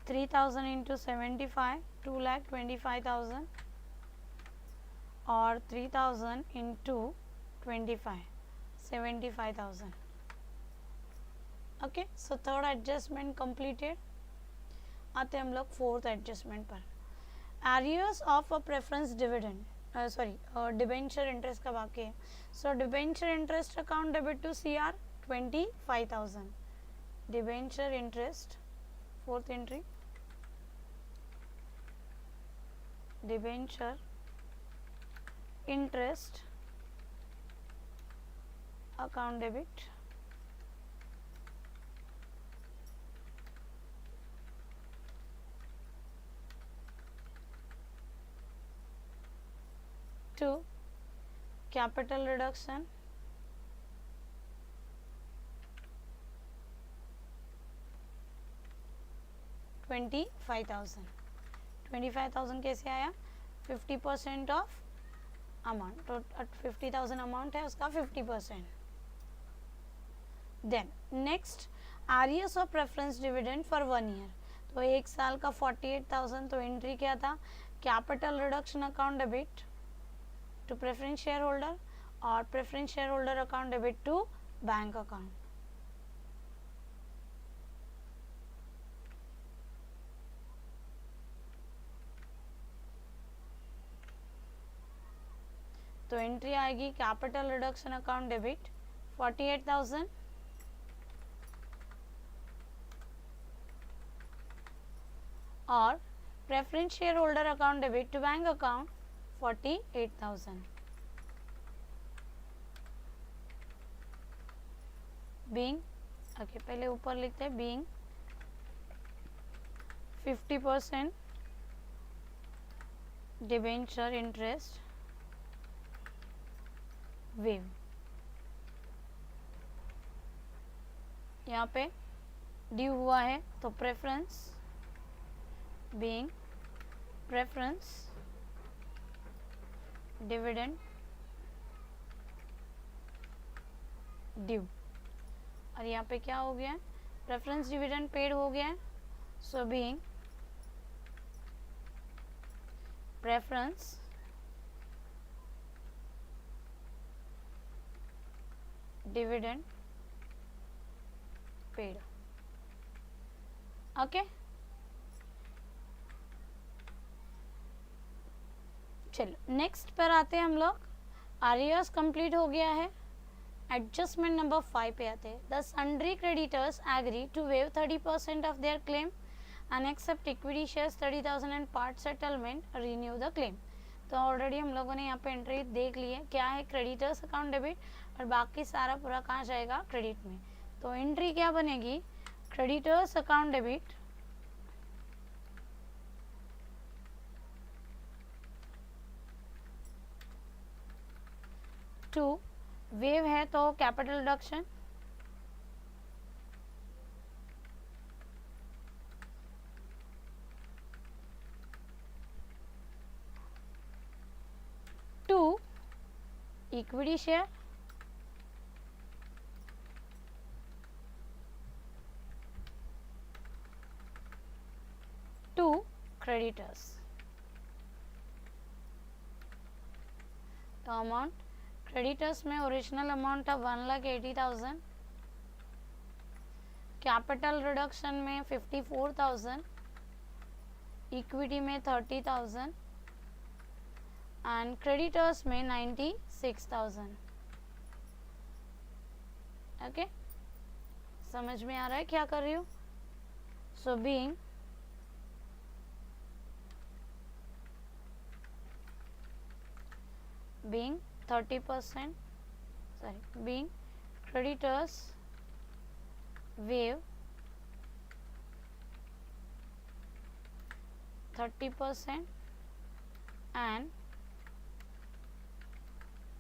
3000 इंटू 75, 2,25,000 और 3000 into 25, 75,000. Okay, so third adjustment completed. आते हम लोग फोर्थ एडजस्टमेंट पर. Arrears of a preference dividend, sorry debenture interest का बाकी है. So debenture interest account debit to CR 25,000. Debenture interest, fourth entry, debenture interest account debit to capital reduction $25,000 कैसे आया, 50% ऑफ अमाउंट, तो 50,000 अमाउंट है उसका 50%. Then next, arrears of preference dividend for 1 year, तो एक साल का 48,000. तो एंट्री क्या था, capital reduction account debit to preference share holder और preference share holder account debit to bank account. तो एंट्री आएगी कैपिटल रिडक्शन अकाउंट डेबिट 48,000 और preference share holder account debit to bank account 48,000. Being, okay पहले ऊपर लिखते हैं, बीइंग 50% डिबेंचर इंटरेस्ट वेव. यहाँ पे ड्यू हुआ है तो preference, being preference dividend due. और यहाँ पे क्या हो गया, प्रेफरेंस डिविडेंड पेड हो गया है. सो being preference dividend paid. Okay, चलो नेक्स्ट पर आते हैं हम लोग. आरियर्स कंप्लीट हो गया है. एडजस्टमेंट नंबर 5 पे आते हैं. The sundry creditors agree to waive 30% of their claim and accept equity shares 30,000 and part settlement, renew the claim. तो ऑलरेडी हम लोगों ने यहाँ पे एंट्री देख ली है, क्या है, क्रेडिटर्स अकाउंट डेबिट और बाकी सारा पूरा कहाँ जाएगा, क्रेडिट में. तो एंट्री क्या बनेगी, creditors account debit to waive है तो capital reduction, equity share, to creditors. तो अमाउंट क्रेडिटर्स में ओरिजिनल अमाउंट था 1,80,000, कैपिटल रिडक्शन में 54,000, इक्विटी में 30,000 एंड क्रेडिटर्स में 96,000। ओके, समझ में आ रहा है क्या कर रही हूँ? So being being 30%, being creditors waive 30% and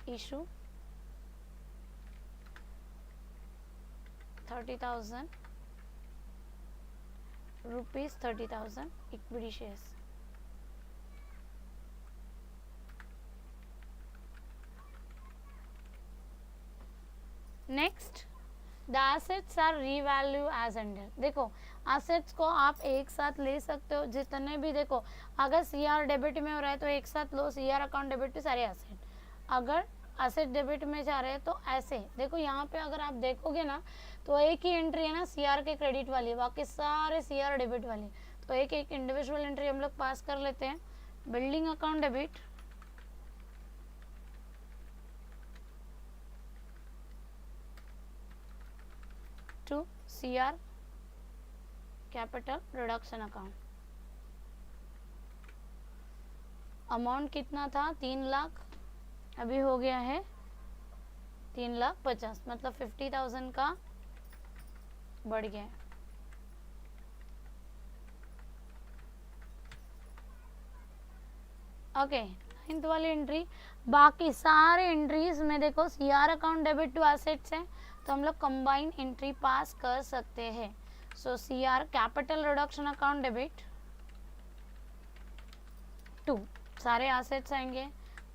issue 30,000 rupees 30,000 equity shares. Next the assets are revalue as under. देखो एसेट्स को आप एक साथ ले सकते हो जितने भी, देखो अगर सीआर डेबिट में हो रहा है तो एक साथ लो, सीआर अकाउंट डेबिट टू सारे एसेट। अगर एसेट डेबिट में जा रहे हैं तो ऐसे देखो, यहाँ पे अगर आप देखोगे ना तो एक ही एंट्री है ना सीआर के क्रेडिट वाली, बाकी सारे सीआर डेबिट वाले। तो एक एक इंडिविजुअल एंट्री हम लोग पास कर लेते हैं। Building account debit to CR capital reduction account. Amount कितना था? 3 लाख, अभी हो गया है 3,50,000, मतलब 50,000 का बढ़ गया है। ओके, 9th वाली एंट्री। बाकी सारे एंट्रीज में देखो CR account debit to assets है तो हम लोग कंबाइन एंट्री पास कर सकते हैं। So CR capital reduction account debit to सारे एसेट्स आएंगे,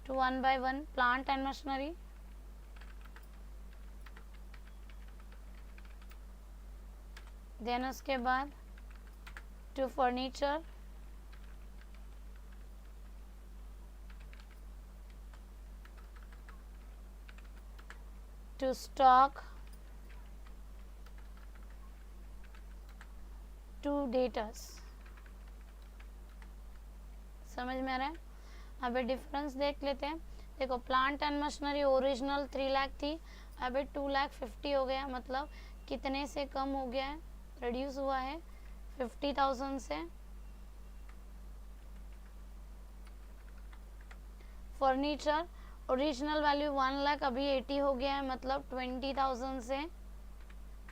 to 1 by 1 plant and machinery, then उसके बाद to furniture, to stock, to debtors. समझ में आ रहा है? अभी डिफरेंस देख लेते हैं। देखो plant and machinery original 3 lakh थी, अभी 2,50,000 हो गया, मतलब कितने से कम हो गया है, रिड्यूस हुआ है 50,000 से। फर्नीचर ओरिजिनल वैल्यू 1 लाख, अभी 80 हो गया है, मतलब 20,000 से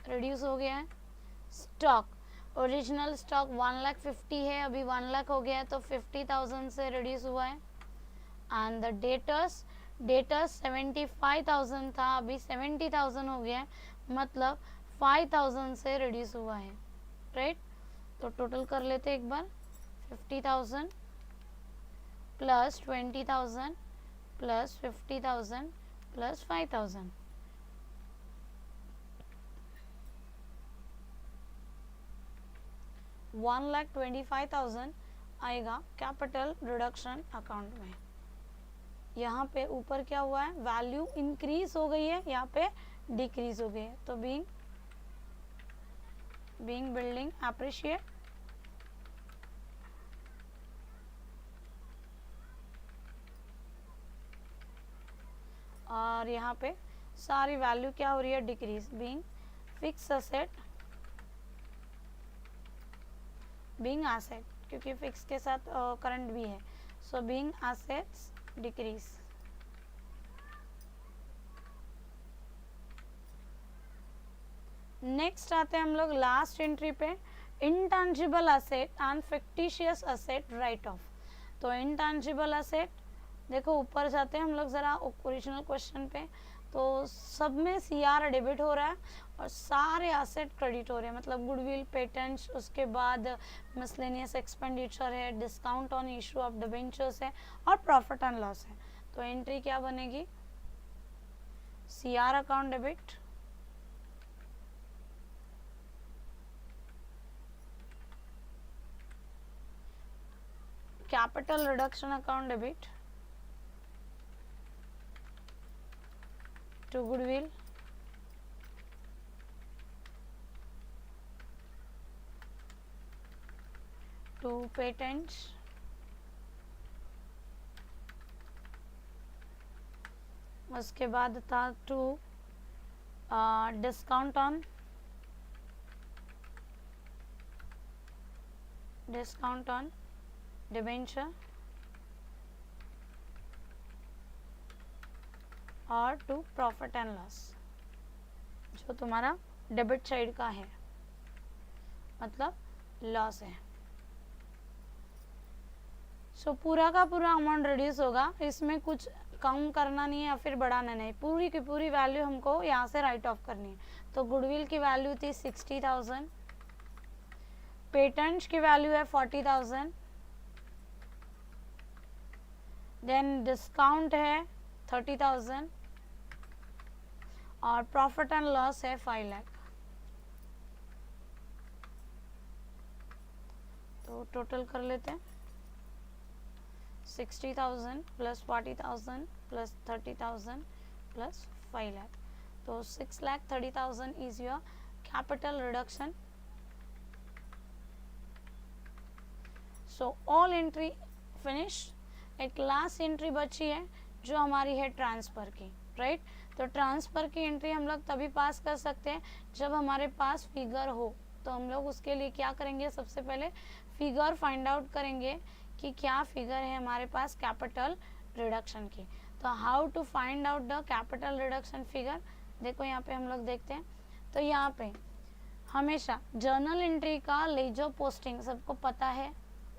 रिड्यूस हो गया है। स्टॉक ओरिजिनल स्टॉक 1,50,000 है, अभी 1 लाख हो गया है तो 50,000 से रिड्यूस हुआ है। एंड द डेटर्स 75,000 था, अभी 70,000 हो गया है, मतलब 5,000 से रिड्यूस हुआ है, राइट। तो टोटल कर लेते एक बार, 50,000 प्लस 20,000 प्लस 50,000 प्लस 5,000, $1,25,000 आएगा कैपिटल रिडक्शन अकाउंट में। यहाँ पे ऊपर क्या हुआ है, वैल्यू इंक्रीज हो गई है, यहाँ पे डिक्रीज हो गई है। तो बीइंग बिल्डिंग अप्रिशिएट, और यहाँ पे सारी वैल्यू क्या हो रही है, decrease. Being fix asset, being asset, क्योंकि फिक्स के साथ करंट भी है, so being assets decrease. Next आते हैं हम लोग लास्ट एंट्री पे, intangible asset and fictitious asset write off. तो इंटैंजिबल असेट देखो ऊपर जाते हैं हम लोग जरा ओरिजिनल क्वेश्चन पे, तो सब में CR डेबिट हो रहा है और सारे एसेट क्रेडिट हो रहे हैं, मतलब गुडविल, पेटेंट्स, उसके बाद मिसलेनियस एक्सपेंडिचर है, discount on issue of debentures है और प्रॉफिट एंड लॉस है। तो एंट्री क्या बनेगी, CR account debit, capital reduction account debit to goodwill, to patents, उसके बाद था टू डिस्काउंट ऑन डिबेंचर और टू प्रॉफिट एंड लॉस, जो तुम्हारा डेबिट साइड का है, मतलब लॉस है। सो पूरा का पूरा अमाउंट रिड्यूस होगा, इसमें कुछ कम करना नहीं है या फिर बढ़ाना नहीं, पूरी की पूरी वैल्यू हमको यहाँ से राइट ऑफ करनी है। तो गुडविल की वैल्यू थी 60,000, पेटेंट्स की वैल्यू है 40,000, देन डिस्काउंट है 30,000 और प्रॉफिट एंड लॉस है 5 लाख। तो टोटल कर लेते हैं 60,000 प्लस 40,000 प्लस 30,000 प्लस 5 लाख, तो 6,30,000 is your capital reduction. So all entry finish. एक लास्ट एंट्री बची है जो हमारी है ट्रांसफ़र की, राइट। तो ट्रांसफ़र की एंट्री हम लोग तभी पास कर सकते हैं जब हमारे पास फिगर हो। तो हम लोग उसके लिए क्या करेंगे, सबसे पहले फिगर फाइंड आउट करेंगे कि क्या फिगर है हमारे पास कैपिटल रिडक्शन की। तो how to find out the capital reduction figure, देखो यहाँ पे हम लोग देखते हैं। तो यहाँ पे हमेशा जर्नल एंट्री का लेजर पोस्टिंग सबको पता है,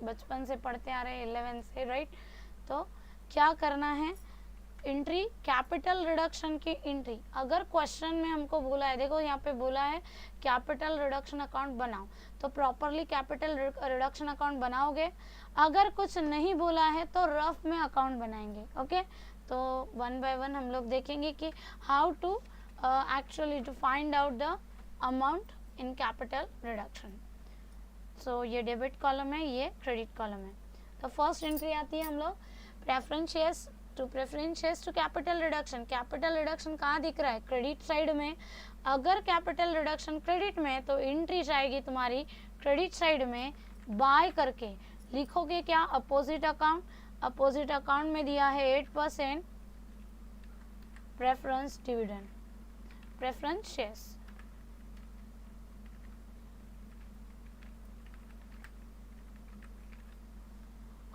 बचपन से पढ़ते आ रहे हैं 11 से, राइट। तो क्या करना है, एंट्री कैपिटल रिडक्शन की एंट्री। अगर क्वेश्चन में हमको बोला है, देखो यहाँ पे बोला है कैपिटल रिडक्शन अकाउंट बनाओ, तो प्रॉपरली कैपिटल रिडक्शन अकाउंट बनाओगे। अगर कुछ नहीं बोला है तो रफ में अकाउंट बनाएंगे, ओके। तो वन बाय वन हम लोग देखेंगे कि how to actually to find out the amount in capital reduction. So ये डेबिट कॉलम है, ये क्रेडिट कॉलम है। तो फर्स्ट एंट्री आती है हम लोग preference shares to capital reduction. Capital reduction कहाँ दिख रहा है, क्रेडिट साइड में। अगर कैपिटल रिडक्शन क्रेडिट में है तो एंट्री जाएगी तुम्हारी क्रेडिट साइड में, बाय करके लिखोगे क्या, अपोजिट अकाउंट। अपोजिट अकाउंट में दिया है 8% preference dividend, preference shares.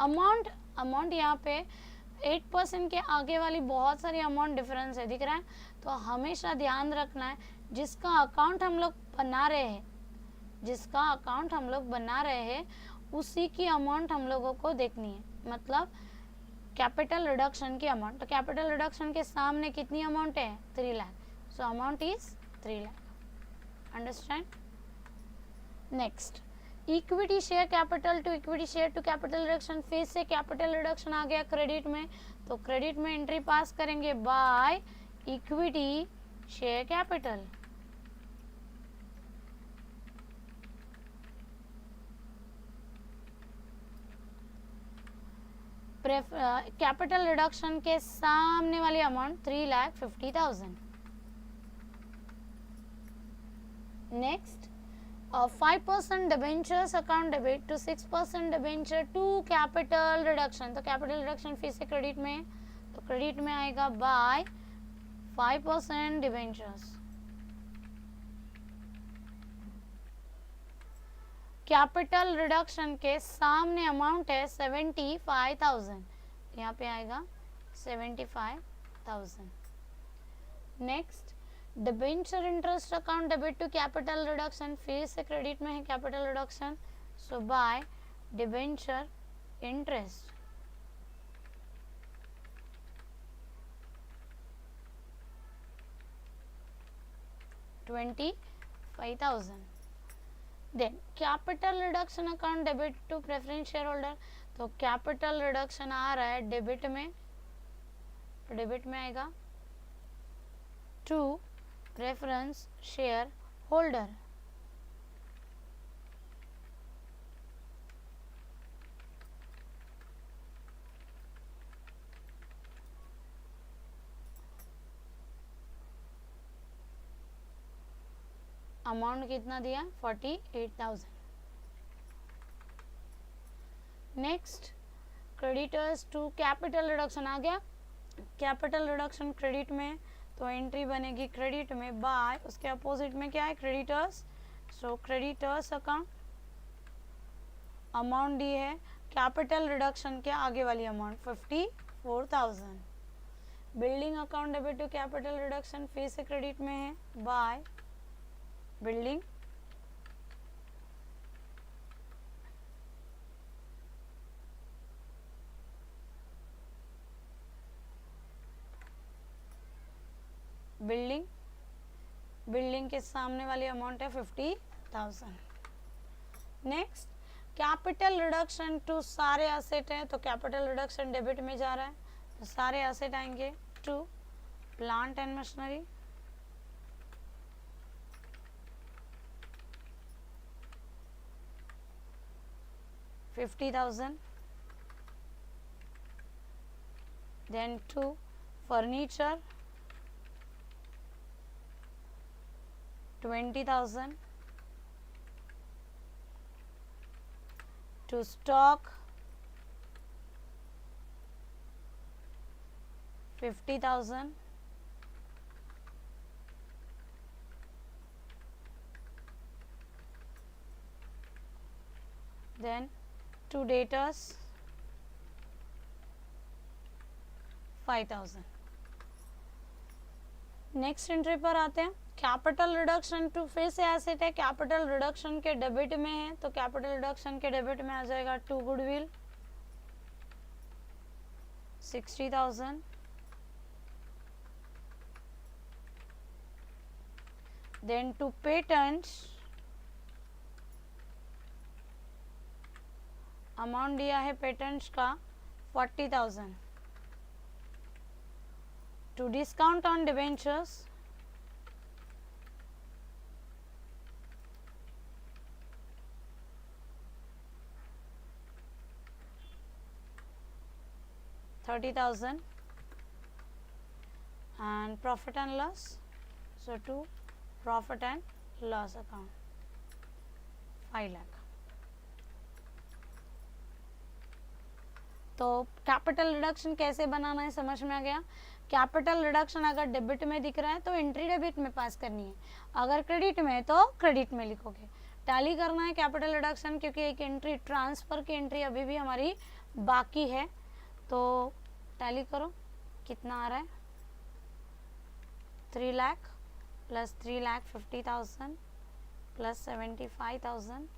Amount यहाँ पे 8% के आगे वाली बहुत सारी अमाउंट डिफरेंस है, दिख रहा है। तो हमेशा ध्यान रखना है जिसका अकाउंट हम लोग बना रहे हैं उसी की अमाउंट हम लोगों को देखनी है, मतलब कैपिटल रिडक्शन की अमाउंट। तो कैपिटल रिडक्शन के सामने कितनी अमाउंट है, 3 lakh. So amount is 3 lakh, understand. Next equity share capital to equity share to capital reduction. फिर से कैपिटल रिडक्शन आ गया क्रेडिट में, तो क्रेडिट में एंट्री पास करेंगे by equity share capital. Capital reduction के सामने वाली amount 3,50,000। Next 5% debentures account debit to 6% debenture to capital reduction. तो कैपिटल रिडक्शन फिर से क्रेडिट में, तो क्रेडिट में आएगा बाय 5% डिबेंचर्स। कैपिटल रिडक्शन के सामने अमाउंट है 75,000, यहाँ पे आएगा 75,000। Next debenture interest account debit to capital reduction, फिर से क्रेडिट में है capital reduction, so by debenture interest. $25,000। Then capital reduction account debit to preference share holder. तो कैपिटल रिडक्शन आ रहा है डेबिट में, तो डेबिट में आएगा to reference share holder. Amount कितना दिया? 48,000। Next creditors to capital reduction आ गया। कैपिटल रिडक्शन क्रेडिट में, तो एंट्री बनेगी क्रेडिट में बाय, उसके अपोजिट में क्या है? Creditors. So creditors account, amount दी है कैपिटल रिडक्शन के आगे वाली amount 54,000। Building account debit to capital reduction फिर से क्रेडिट में है बाय बिल्डिंग। बिल्डिंग, बिल्डिंग के सामने वाली अमाउंट है 50,000। नेक्स्ट कैपिटल रिडक्शन टू सारे एसेट है, तो कैपिटल रिडक्शन डेबिट में जा रहा है, तो सारे एसेट आएंगे to plant and machinery, $50,000, then to furniture 20,000, to stock 50,000, then to debtors 5,000। Next entry पर आते हैं। कैपिटल रिडक्शन टू फिर से एसेट है, कैपिटल रिडक्शन के डेबिट में है, तो कैपिटल रिडक्शन के डेबिट में आ जाएगा to goodwill 60,000, then to patents amount दिया है पेटेंट्स का 40,000, to discount on debentures 30,000, and profit and loss, so to profit and loss account 5 lakh। तो कैपिटल रिडक्शन कैसे बनाना है समझ में आ गया। कैपिटल रिडक्शन अगर डेबिट में दिख रहा है तो एंट्री डेबिट में पास करनी है, अगर क्रेडिट में है तो क्रेडिट में लिखोगे। टैली करना है कैपिटल रिडक्शन, क्योंकि एक एंट्री ट्रांसफर की एंट्री अभी भी हमारी बाकी है, तो टैली करो कितना आ रहा है। 3 लाख प्लस 3,50,000 प्लस 75,000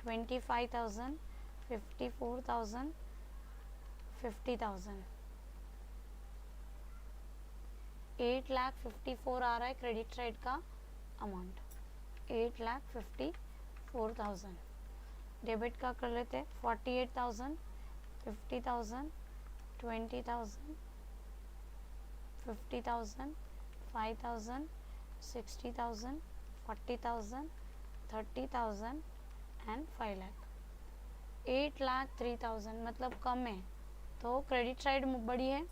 25,000 54,000 50,000 8,54,000 आ रहा है क्रेडिट साइड का अमाउंट, 8,54,000। डेबिट का कर लेते हैं 48,000 50,000 20,000 50,000 5,000 60,000 40,000 30,000 एंड 5 लाख। 8,03,000 मतलब कम है, तो क्रेडिट साइड बड़ी है।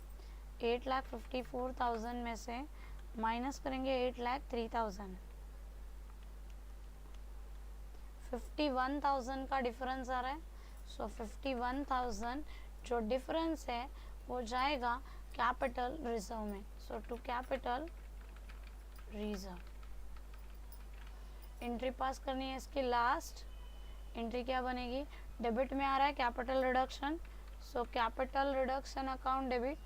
8,54,000 में से माइनस करेंगे 8,03,000, 51,000 का डिफरेंस आ रहा है। सो 51,000 जो डिफरेंस है वो जाएगा कैपिटल रिजर्व में। So to capital reserve entry pass करनी है। इसकी लास्ट एंट्री क्या बनेगी? डेबिट में आ रहा है capital reduction, so capital reduction account debit,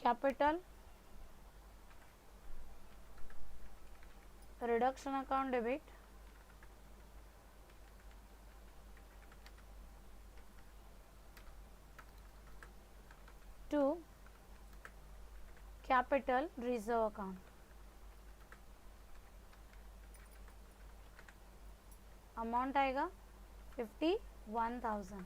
capital reduction account debit, to capital reserve account. Amount आएगा 51,000।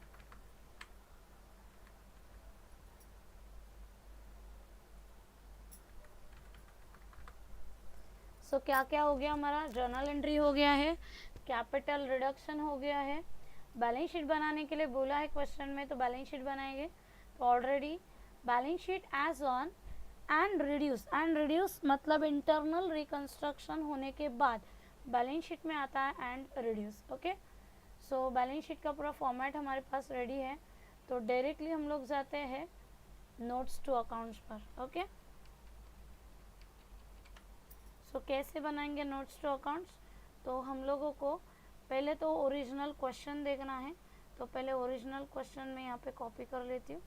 सो क्या क्या हो गया हमारा, जर्नल एंट्री हो गया है, कैपिटल रिडक्शन हो गया है, बैलेंस शीट बनाने के लिए बोला है क्वेश्चन में, तो बैलेंस शीट बनाएंगे। तो already balance sheet as on and reduce मतलब इंटरनल रिकंस्ट्रक्शन होने के बाद बैलेंस शीट में आता है and reduce. Okay, so balance sheet का पूरा फॉर्मेट हमारे पास रेडी है। तो डायरेक्टली हम लोग जाते हैं नोट्स टू अकाउंट्स पर। ओके, सो कैसे बनाएंगे नोट्स टू अकाउंट्स, तो हम लोगों को पहले तो ओरिजिनल क्वेश्चन देखना है। तो पहले ओरिजिनल क्वेश्चन में यहाँ पे कॉपी कर लेती हूँ।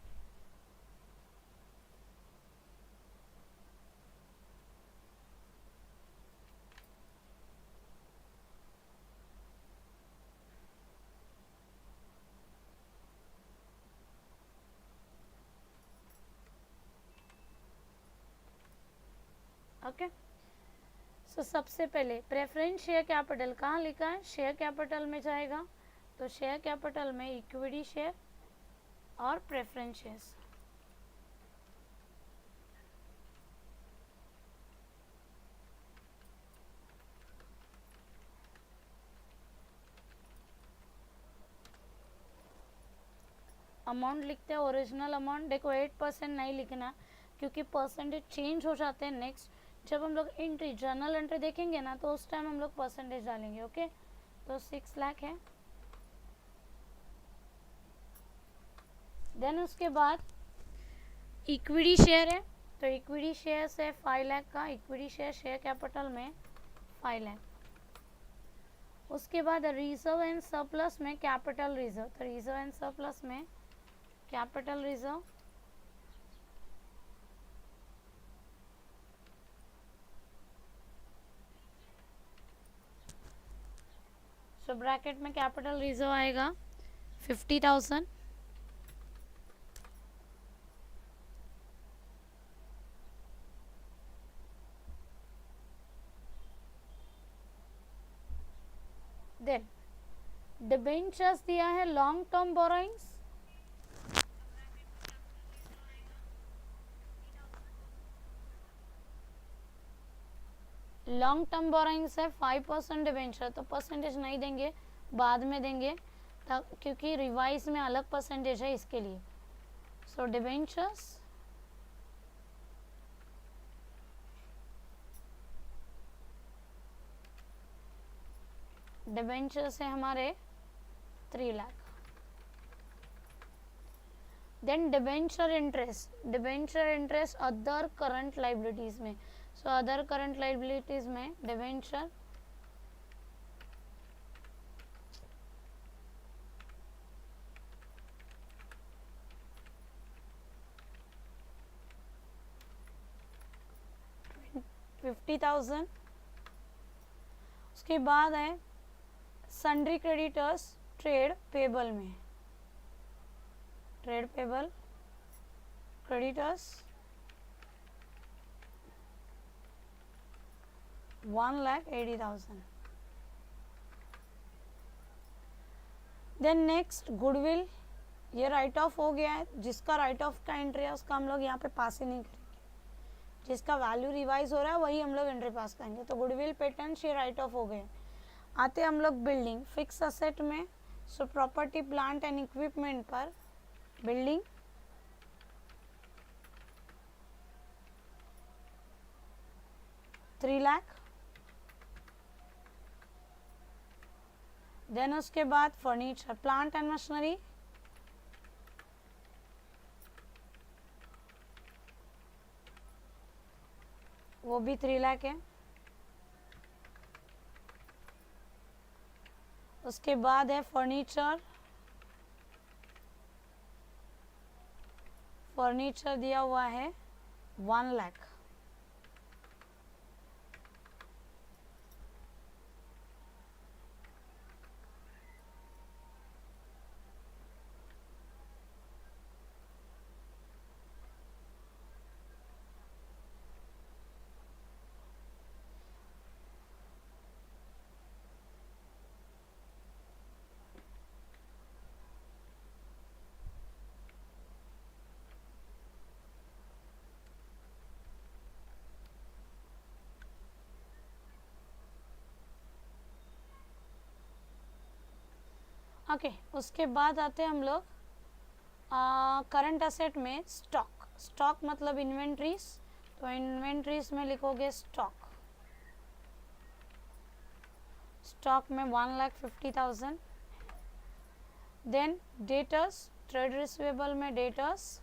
ओके, सो सबसे पहले प्रेफरेंस शेयर कैपिटल कहाँ लिखा है, शेयर कैपिटल में जाएगा। तो शेयर कैपिटल में इक्विटी शेयर और प्रेफरेंस शेयर्स। अमाउंट लिखते हैं ओरिजिनल अमाउंट। देखो 8% नहीं लिखना क्योंकि परसेंटेज चेंज हो जाते हैं। नेक्स्ट जब हम लोग एंट्री जर्नल एंट्री देखेंगे ना, तो उस टाइम हम लोग परसेंटेज डालेंगे। ओके, तो 6 लाख है। देन उसके बाद इक्विटी शेयर है, तो इक्विटी शेयर से 5 लाख का इक्विटी शेयर शेयर कैपिटल में 5 लाख। उसके बाद रिजर्व एंड सरप्लस में कैपिटल रिजर्व, तो रिजर्व एंड सरप्लस में कैपिटल रिजर्व। सो ब्रैकेट में कैपिटल रिजर्व आएगा 50,000। देन डिबेंचर्स दिया है long term borrowings, long term borrowings है 5% डिबेंचर। तो परसेंटेज नहीं देंगे, बाद में देंगे क्योंकि रिवाइज में अलग परसेंटेज है इसके लिए। सो डिबेंचर्स डिबेंचर्स है हमारे 3 lakh. Then debenture interest other current liabilities में। सो अदर करंट लाइबिलिटीज में डिबेंचर $50,000। उसके बाद है सन्ड्री क्रेडिटर्स ट्रेड पेबल में, trade payable creditors 1,80,000। Then next goodwill, ये राइट ऑफ हो गया है। जिसका राइट ऑफ का एंट्री है उसका हम लोग यहाँ पे पास ही नहीं करेंगे, जिसका वैल्यू रिवाइज हो रहा है वही हम लोग एंट्री पास करेंगे। तो गुडविल पेटेंट ये राइट ऑफ हो गए। आते हम लोग बिल्डिंग फिक्स असेट में। So property plant and equipment पर बिल्डिंग $3 लाख। देन उसके बाद फर्नीचर प्लांट एंड मशीनरी वो भी 3 लाख है। उसके बाद है फर्नीचर दिया हुआ है 1 लाख। ओके उसके बाद आते हैं हम लोग करंट असेट में स्टॉक। स्टॉक मतलब इन्वेंट्रीज, तो इन्वेंट्रीज में लिखोगे स्टॉक। स्टॉक में 1,50,000। देन डेटर्स, ट्रेड रिसीवेबल में डेटर्स,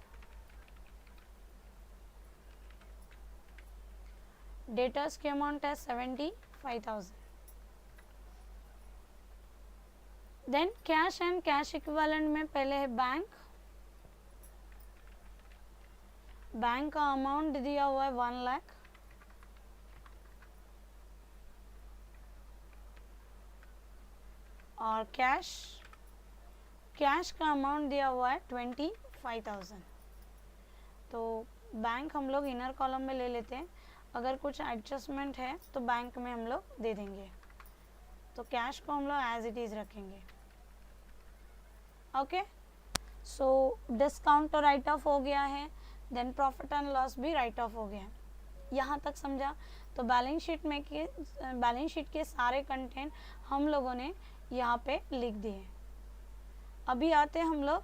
डेटर्स की अमाउंट है 75,000। Then cash and cash equivalent में पहले है बैंक। बैंक का अमाउंट दिया हुआ है 1 लाख। और कैश, कैश का अमाउंट दिया हुआ है 25,000। तो बैंक हम लोग इनर कॉलम में ले लेते हैं, अगर कुछ एडजस्टमेंट है तो बैंक में हम लोग दे देंगे। तो कैश को हम लोग एज इट इज रखेंगे। ओके, सो डिस्काउंट तो राइट ऑफ हो गया है, देन प्रॉफिट एंड लॉस भी राइट ऑफ हो गया है। यहाँ तक समझा? तो बैलेंस शीट के सारे कंटेंट हम लोगों ने यहाँ पे लिख दिए। अभी आते हैं हम लोग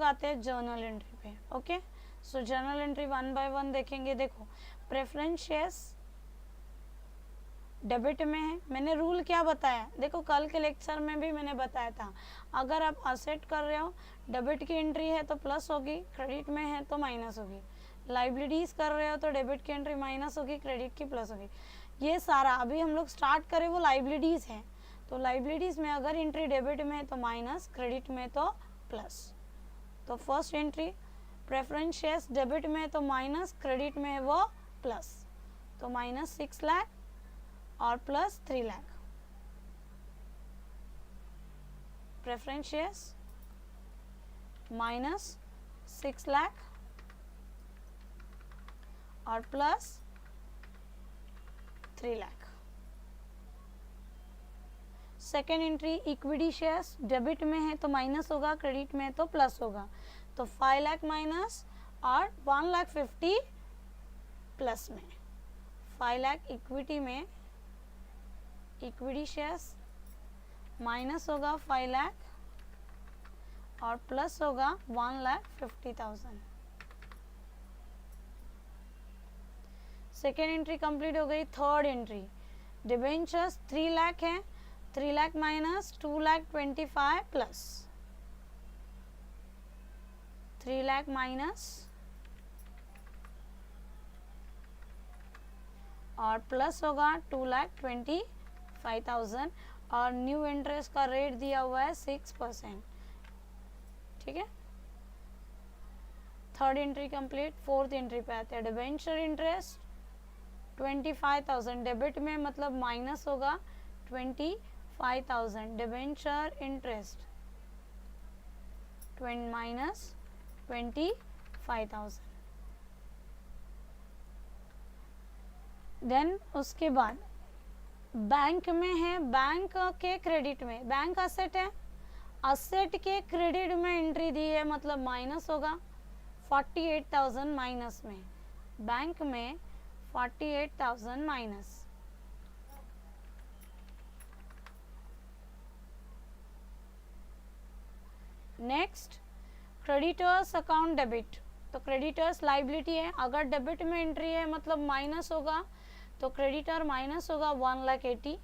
आते हैं जर्नल एंट्री पे। ओके, सो जर्नल एंट्री 1 बाय 1 देखेंगे। देखो, प्रेफरेंस शेयर्स डेबिट में है। मैंने रूल क्या बताया? देखो, कल के लेक्चर में भी मैंने बताया था, अगर आप असेट कर रहे हो, डेबिट की एंट्री है तो प्लस होगी, क्रेडिट में है तो माइनस होगी। लाइबिलिटीज कर रहे हो तो डेबिट की एंट्री माइनस होगी, क्रेडिट की प्लस होगी। ये सारा अभी हम लोग स्टार्ट करें वो लाइबिलिटीज है, तो लाइबिलिटीज में अगर एंट्री डेबिट में है तो माइनस, क्रेडिट में तो प्लस। तो first entry preference shares debit में है तो माइनस, क्रेडिट में है वो प्लस, तो माइनस 6 लाख और plus 3 lakh. Preference shares minus 6 lakh और plus 3 lakh. Second entry equity shares debit में है तो माइनस होगा, क्रेडिट में है तो प्लस होगा, तो 5 लाख माइनस और 1,50,000 प्लस में। 5 लाख इक्विटी में, इक्विटी शेयर्स माइनस होगा 5 लाख और प्लस होगा 1,50,000। सेकेंड एंट्री कंप्लीट हो गई। थर्ड एंट्री डिबेंचर्स 3 लाख है, 3 lakh minus 2,25,000 plus, 3 lakh minus और प्लस होगा 2,25,000 और न्यू इंटरेस्ट का रेट दिया हुआ है 6%। ठीक है, third entry complete. Fourth entry पे आते हैं। डिबेंचर इंटरेस्ट 25,000 डेबिट में, मतलब माइनस होगा 25,000। Debenture interest minus 25,000। देन उसके बाद बैंक में है, बैंक के क्रेडिट में, बैंक असेट है, असेट के क्रेडिट में एंट्री दी है, मतलब माइनस होगा 48,000 माइनस में, बैंक में 48,000 minus. Next creditors account debit, तो क्रेडिटर्स लाइबिलिटी है, अगर डेबिट में एंट्री है मतलब माइनस होगा, तो क्रेडिटर माइनस होगा 1,80,000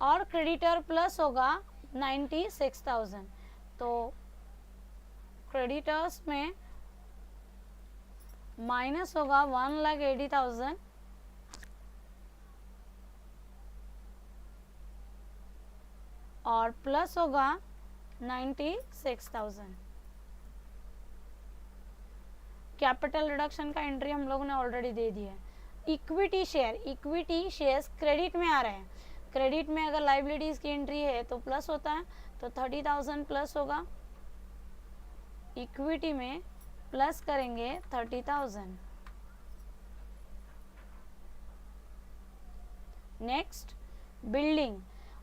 और क्रेडिटर प्लस होगा 96,000। तो क्रेडिटर्स में माइनस होगा 1,80,000 और प्लस होगा 96,000। कैपिटल रिडक्शन का एंट्री हम लोगों ने ऑलरेडी दे दिया है। Equity share, equity shares credit में आ रहे हैं, क्रेडिट में अगर लाइबिलिटीज की एंट्री है तो प्लस होता है, तो 30,000 प्लस होगा, इक्विटी में प्लस करेंगे 30,000। नेक्स्ट बिल्डिंग,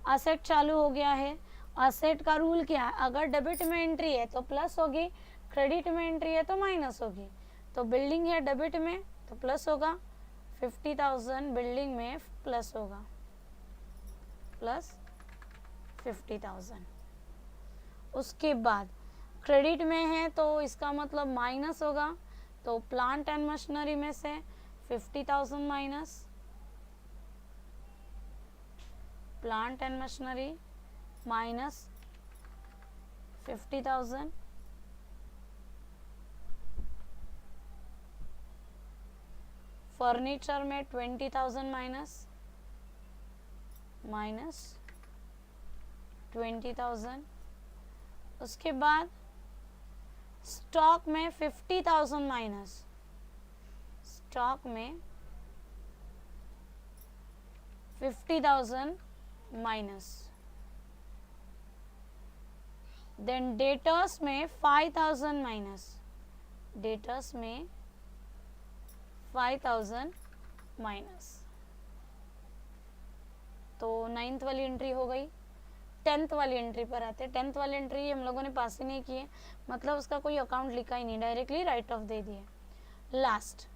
असेट चालू हो गया है। असेट का रूल क्या है, अगर डेबिट में एंट्री है तो प्लस होगी, क्रेडिट में एंट्री है तो माइनस होगी। तो बिल्डिंग है डेबिट में तो प्लस होगा, 50,000 बिल्डिंग में प्लस होगा, प्लस 50,000। उसके बाद क्रेडिट में है तो इसका मतलब माइनस होगा, तो प्लांट एंड मशीनरी में से 50,000 minus, plant and machinery minus 50,000, furniture में 20,000 माइनस 20,000। उसके बाद स्टॉक में 50,000 माइनस, स्टॉक में 50,000 माइनस। देन डेटर्स में 5,000 माइनस, डेटर्स में 5,000 माइनस। तो 9th वाली एंट्री हो गई। 10th वाली एंट्री पर आते हैं। 10th वाली एंट्री हम लोगों ने पास ही नहीं की है, मतलब उसका कोई अकाउंट लिखा ही नहीं, डायरेक्टली राइट ऑफ दे दिए। Last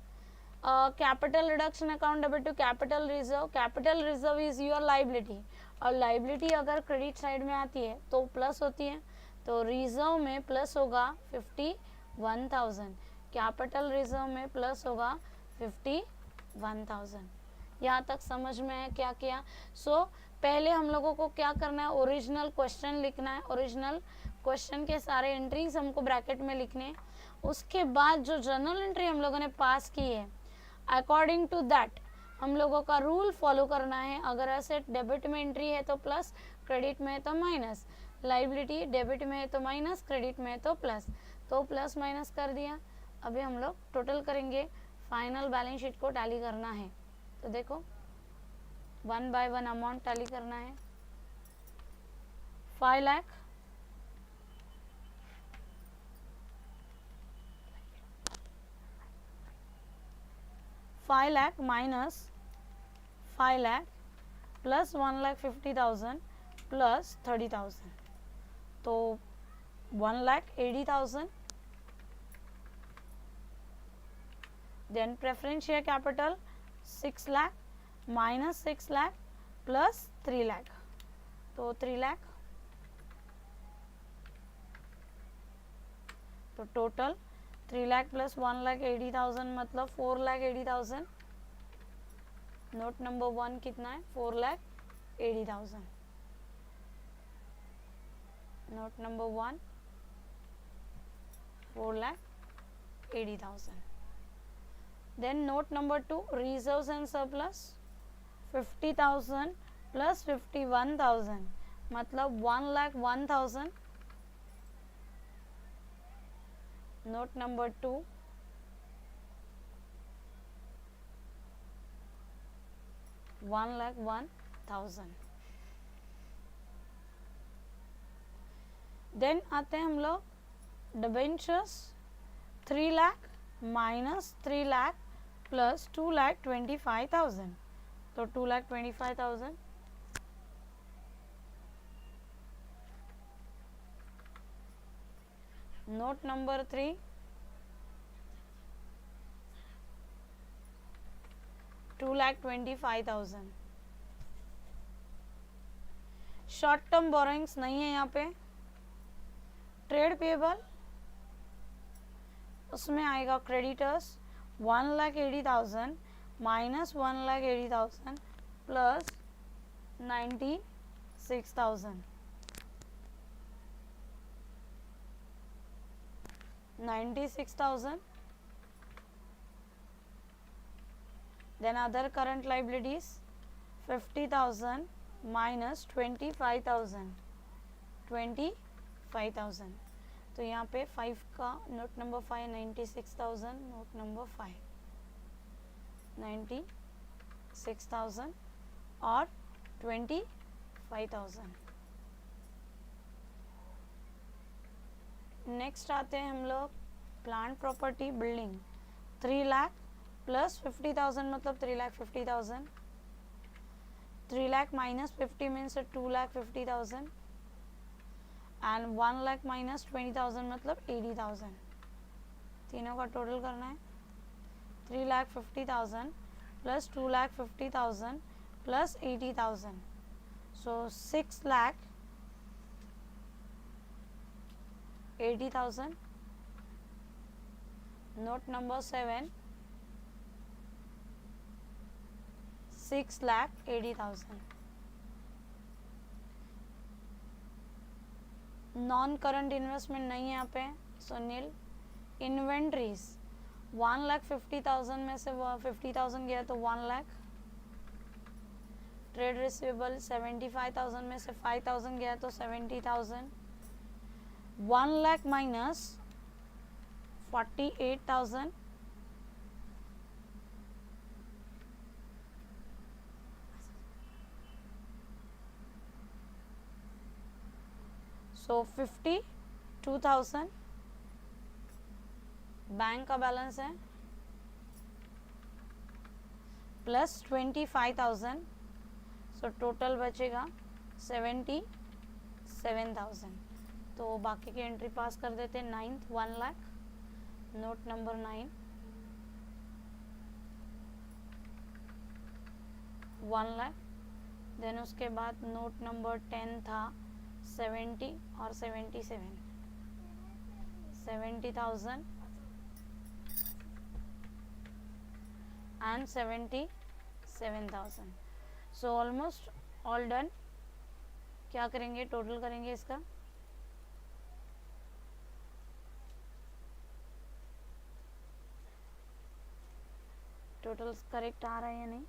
capital reduction account debit to capital reserve. Capital reserve is your liability, और लाइबिलिटी अगर क्रेडिट साइड में आती है तो प्लस होती है, तो रिजर्व में प्लस होगा 51,000, कैपिटल रिजर्व में प्लस होगा 51,000। यहाँ तक समझ में है क्या किया? पहले हम लोगों को क्या करना है, ओरिजिनल क्वेश्चन लिखना है, ओरिजिनल क्वेश्चन के सारे एंट्रीज हमको ब्रैकेट में लिखने हैं। उसके बाद जो जर्नल एंट्री हम लोगों ने पास की है, अकॉर्डिंग टू दैट हम लोगों का रूल फॉलो करना है। अगर एसेट डेबिट में एंट्री है तो प्लस, क्रेडिट में है तो माइनस, लाइबिलिटी डेबिट में है तो माइनस, क्रेडिट में है तो प्लस, तो प्लस माइनस कर दिया। अभी हम लोग टोटल करेंगे, फाइनल बैलेंस शीट को टैली करना है। तो देखो 1 by 1 अमाउंट टैली करना है। 5 lakh, minus 5 lakh plus 1,50,000 plus 30,000, तो 1,80,000। Then preference share capital 6 lakh minus 6 lakh plus 3 lakh, तो 3 लाख, तो टोटल 3 लाख प्लस 1,80,000 मतलब 4,80,000। नोट नंबर 1 कितना है, 4,80,000। Note number 1 4,80,000। Then note number 2 reserves and surplus 50,000 plus 51,000 मतलब 1,01,000। Note number 2 1,01,000। देन आते हैं हम लोग debentures 3 lakh minus 3 lakh plus 2,25,000, तो 2,25,000। Note number 3 2,25,000। Short term borrowings नहीं है यहाँ पे। ट्रेड पेबल उसमें आएगा creditors 1,80,000 minus 1,80,000 plus 96,000, 96,000। Then other current liabilities 50,000 minus 25,000, 25,000। तो यहाँ पे 5 का नोट नंबर 5 96,000, नोट नंबर 5 96,000 और 25,000। नेक्स्ट आते हैं हम लोग plant property building 3 lakh plus 50,000 मतलब 3,50,000। 3 lakh minus 50 means 2,50,000 and 1 lakh minus 20,000 मतलब 80,000. तीनों का टोटल करना है. 3,50,000 प्लस 2,50,000 प्लस 80,000. सो 6,80,000. Note number 7, 6,80,000. Non current investment नहीं है यहाँ पे, सो नील. इन्वेंट्रीज 1,50,000 में से 50,000 गया तो 1 लाख. ट्रेड रिसीवेबल 75,000 में से 5,000 गया तो 70,000. 1 लाख माइनस 48,000. सो 52,000 बैंक का बैलेंस है, प्लस 25,000. सो टोटल बचेगा 77,000. तो बाकी की एंट्री पास कर देते हैं. 9th 1 lakh. Note number 9 1 lakh. Then उसके बाद नोट नंबर 10 था 70 और 77. 70,000 and 77,000. So almost all done. क्या करेंगे, टोटल करेंगे इसका. टोटल करेक्ट आ रहा है या नहीं.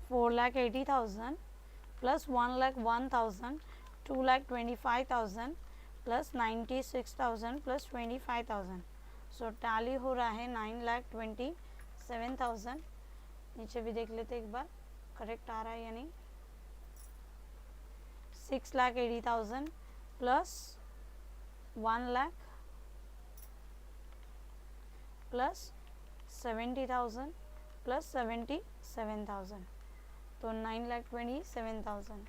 Four lakh 80,000 plus 1,01,000, 2,25,000 plus 96,000 plus 25,000. सो टैली हो रहा है 9,27,000. नीचे भी देख लेते एक बार करेक्ट आ रहा है या नहीं. 6,80,000 प्लस 1 लाख प्लस 70,000 प्लस 77,000. तो 9,27,000.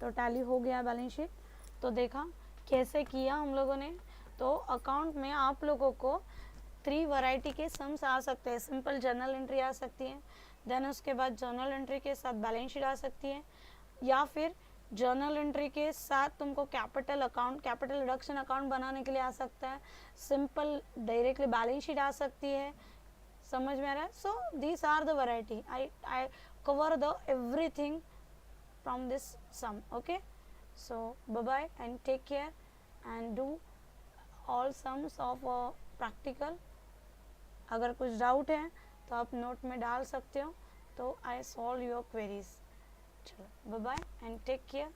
तो टैली हो गया बैलेंस शीट. तो देखा कैसे किया हम लोगों ने. तो अकाउंट में आप लोगों को 3 वैरायटी के सम्स आ सकते हैं. सिंपल जर्नल एंट्री आ सकती है, देन उसके बाद जर्नल एंट्री के साथ बैलेंस शीट आ सकती है, या फिर जर्नल एंट्री के साथ तुमको capital account, capital reduction account बनाने के लिए आ सकता है. सिंपल डायरेक्टली बैलेंस शीट आ सकती है. समझ में आ रहा है. So these are the variety. I cover the everything from this sum. Okay, so bye bye and take care and do all sums of practical. अगर कुछ डाउट है तो आप नोट में डाल सकते हो. तो आई सॉल्व योर क्वेरीज. चलो bye bye and take care.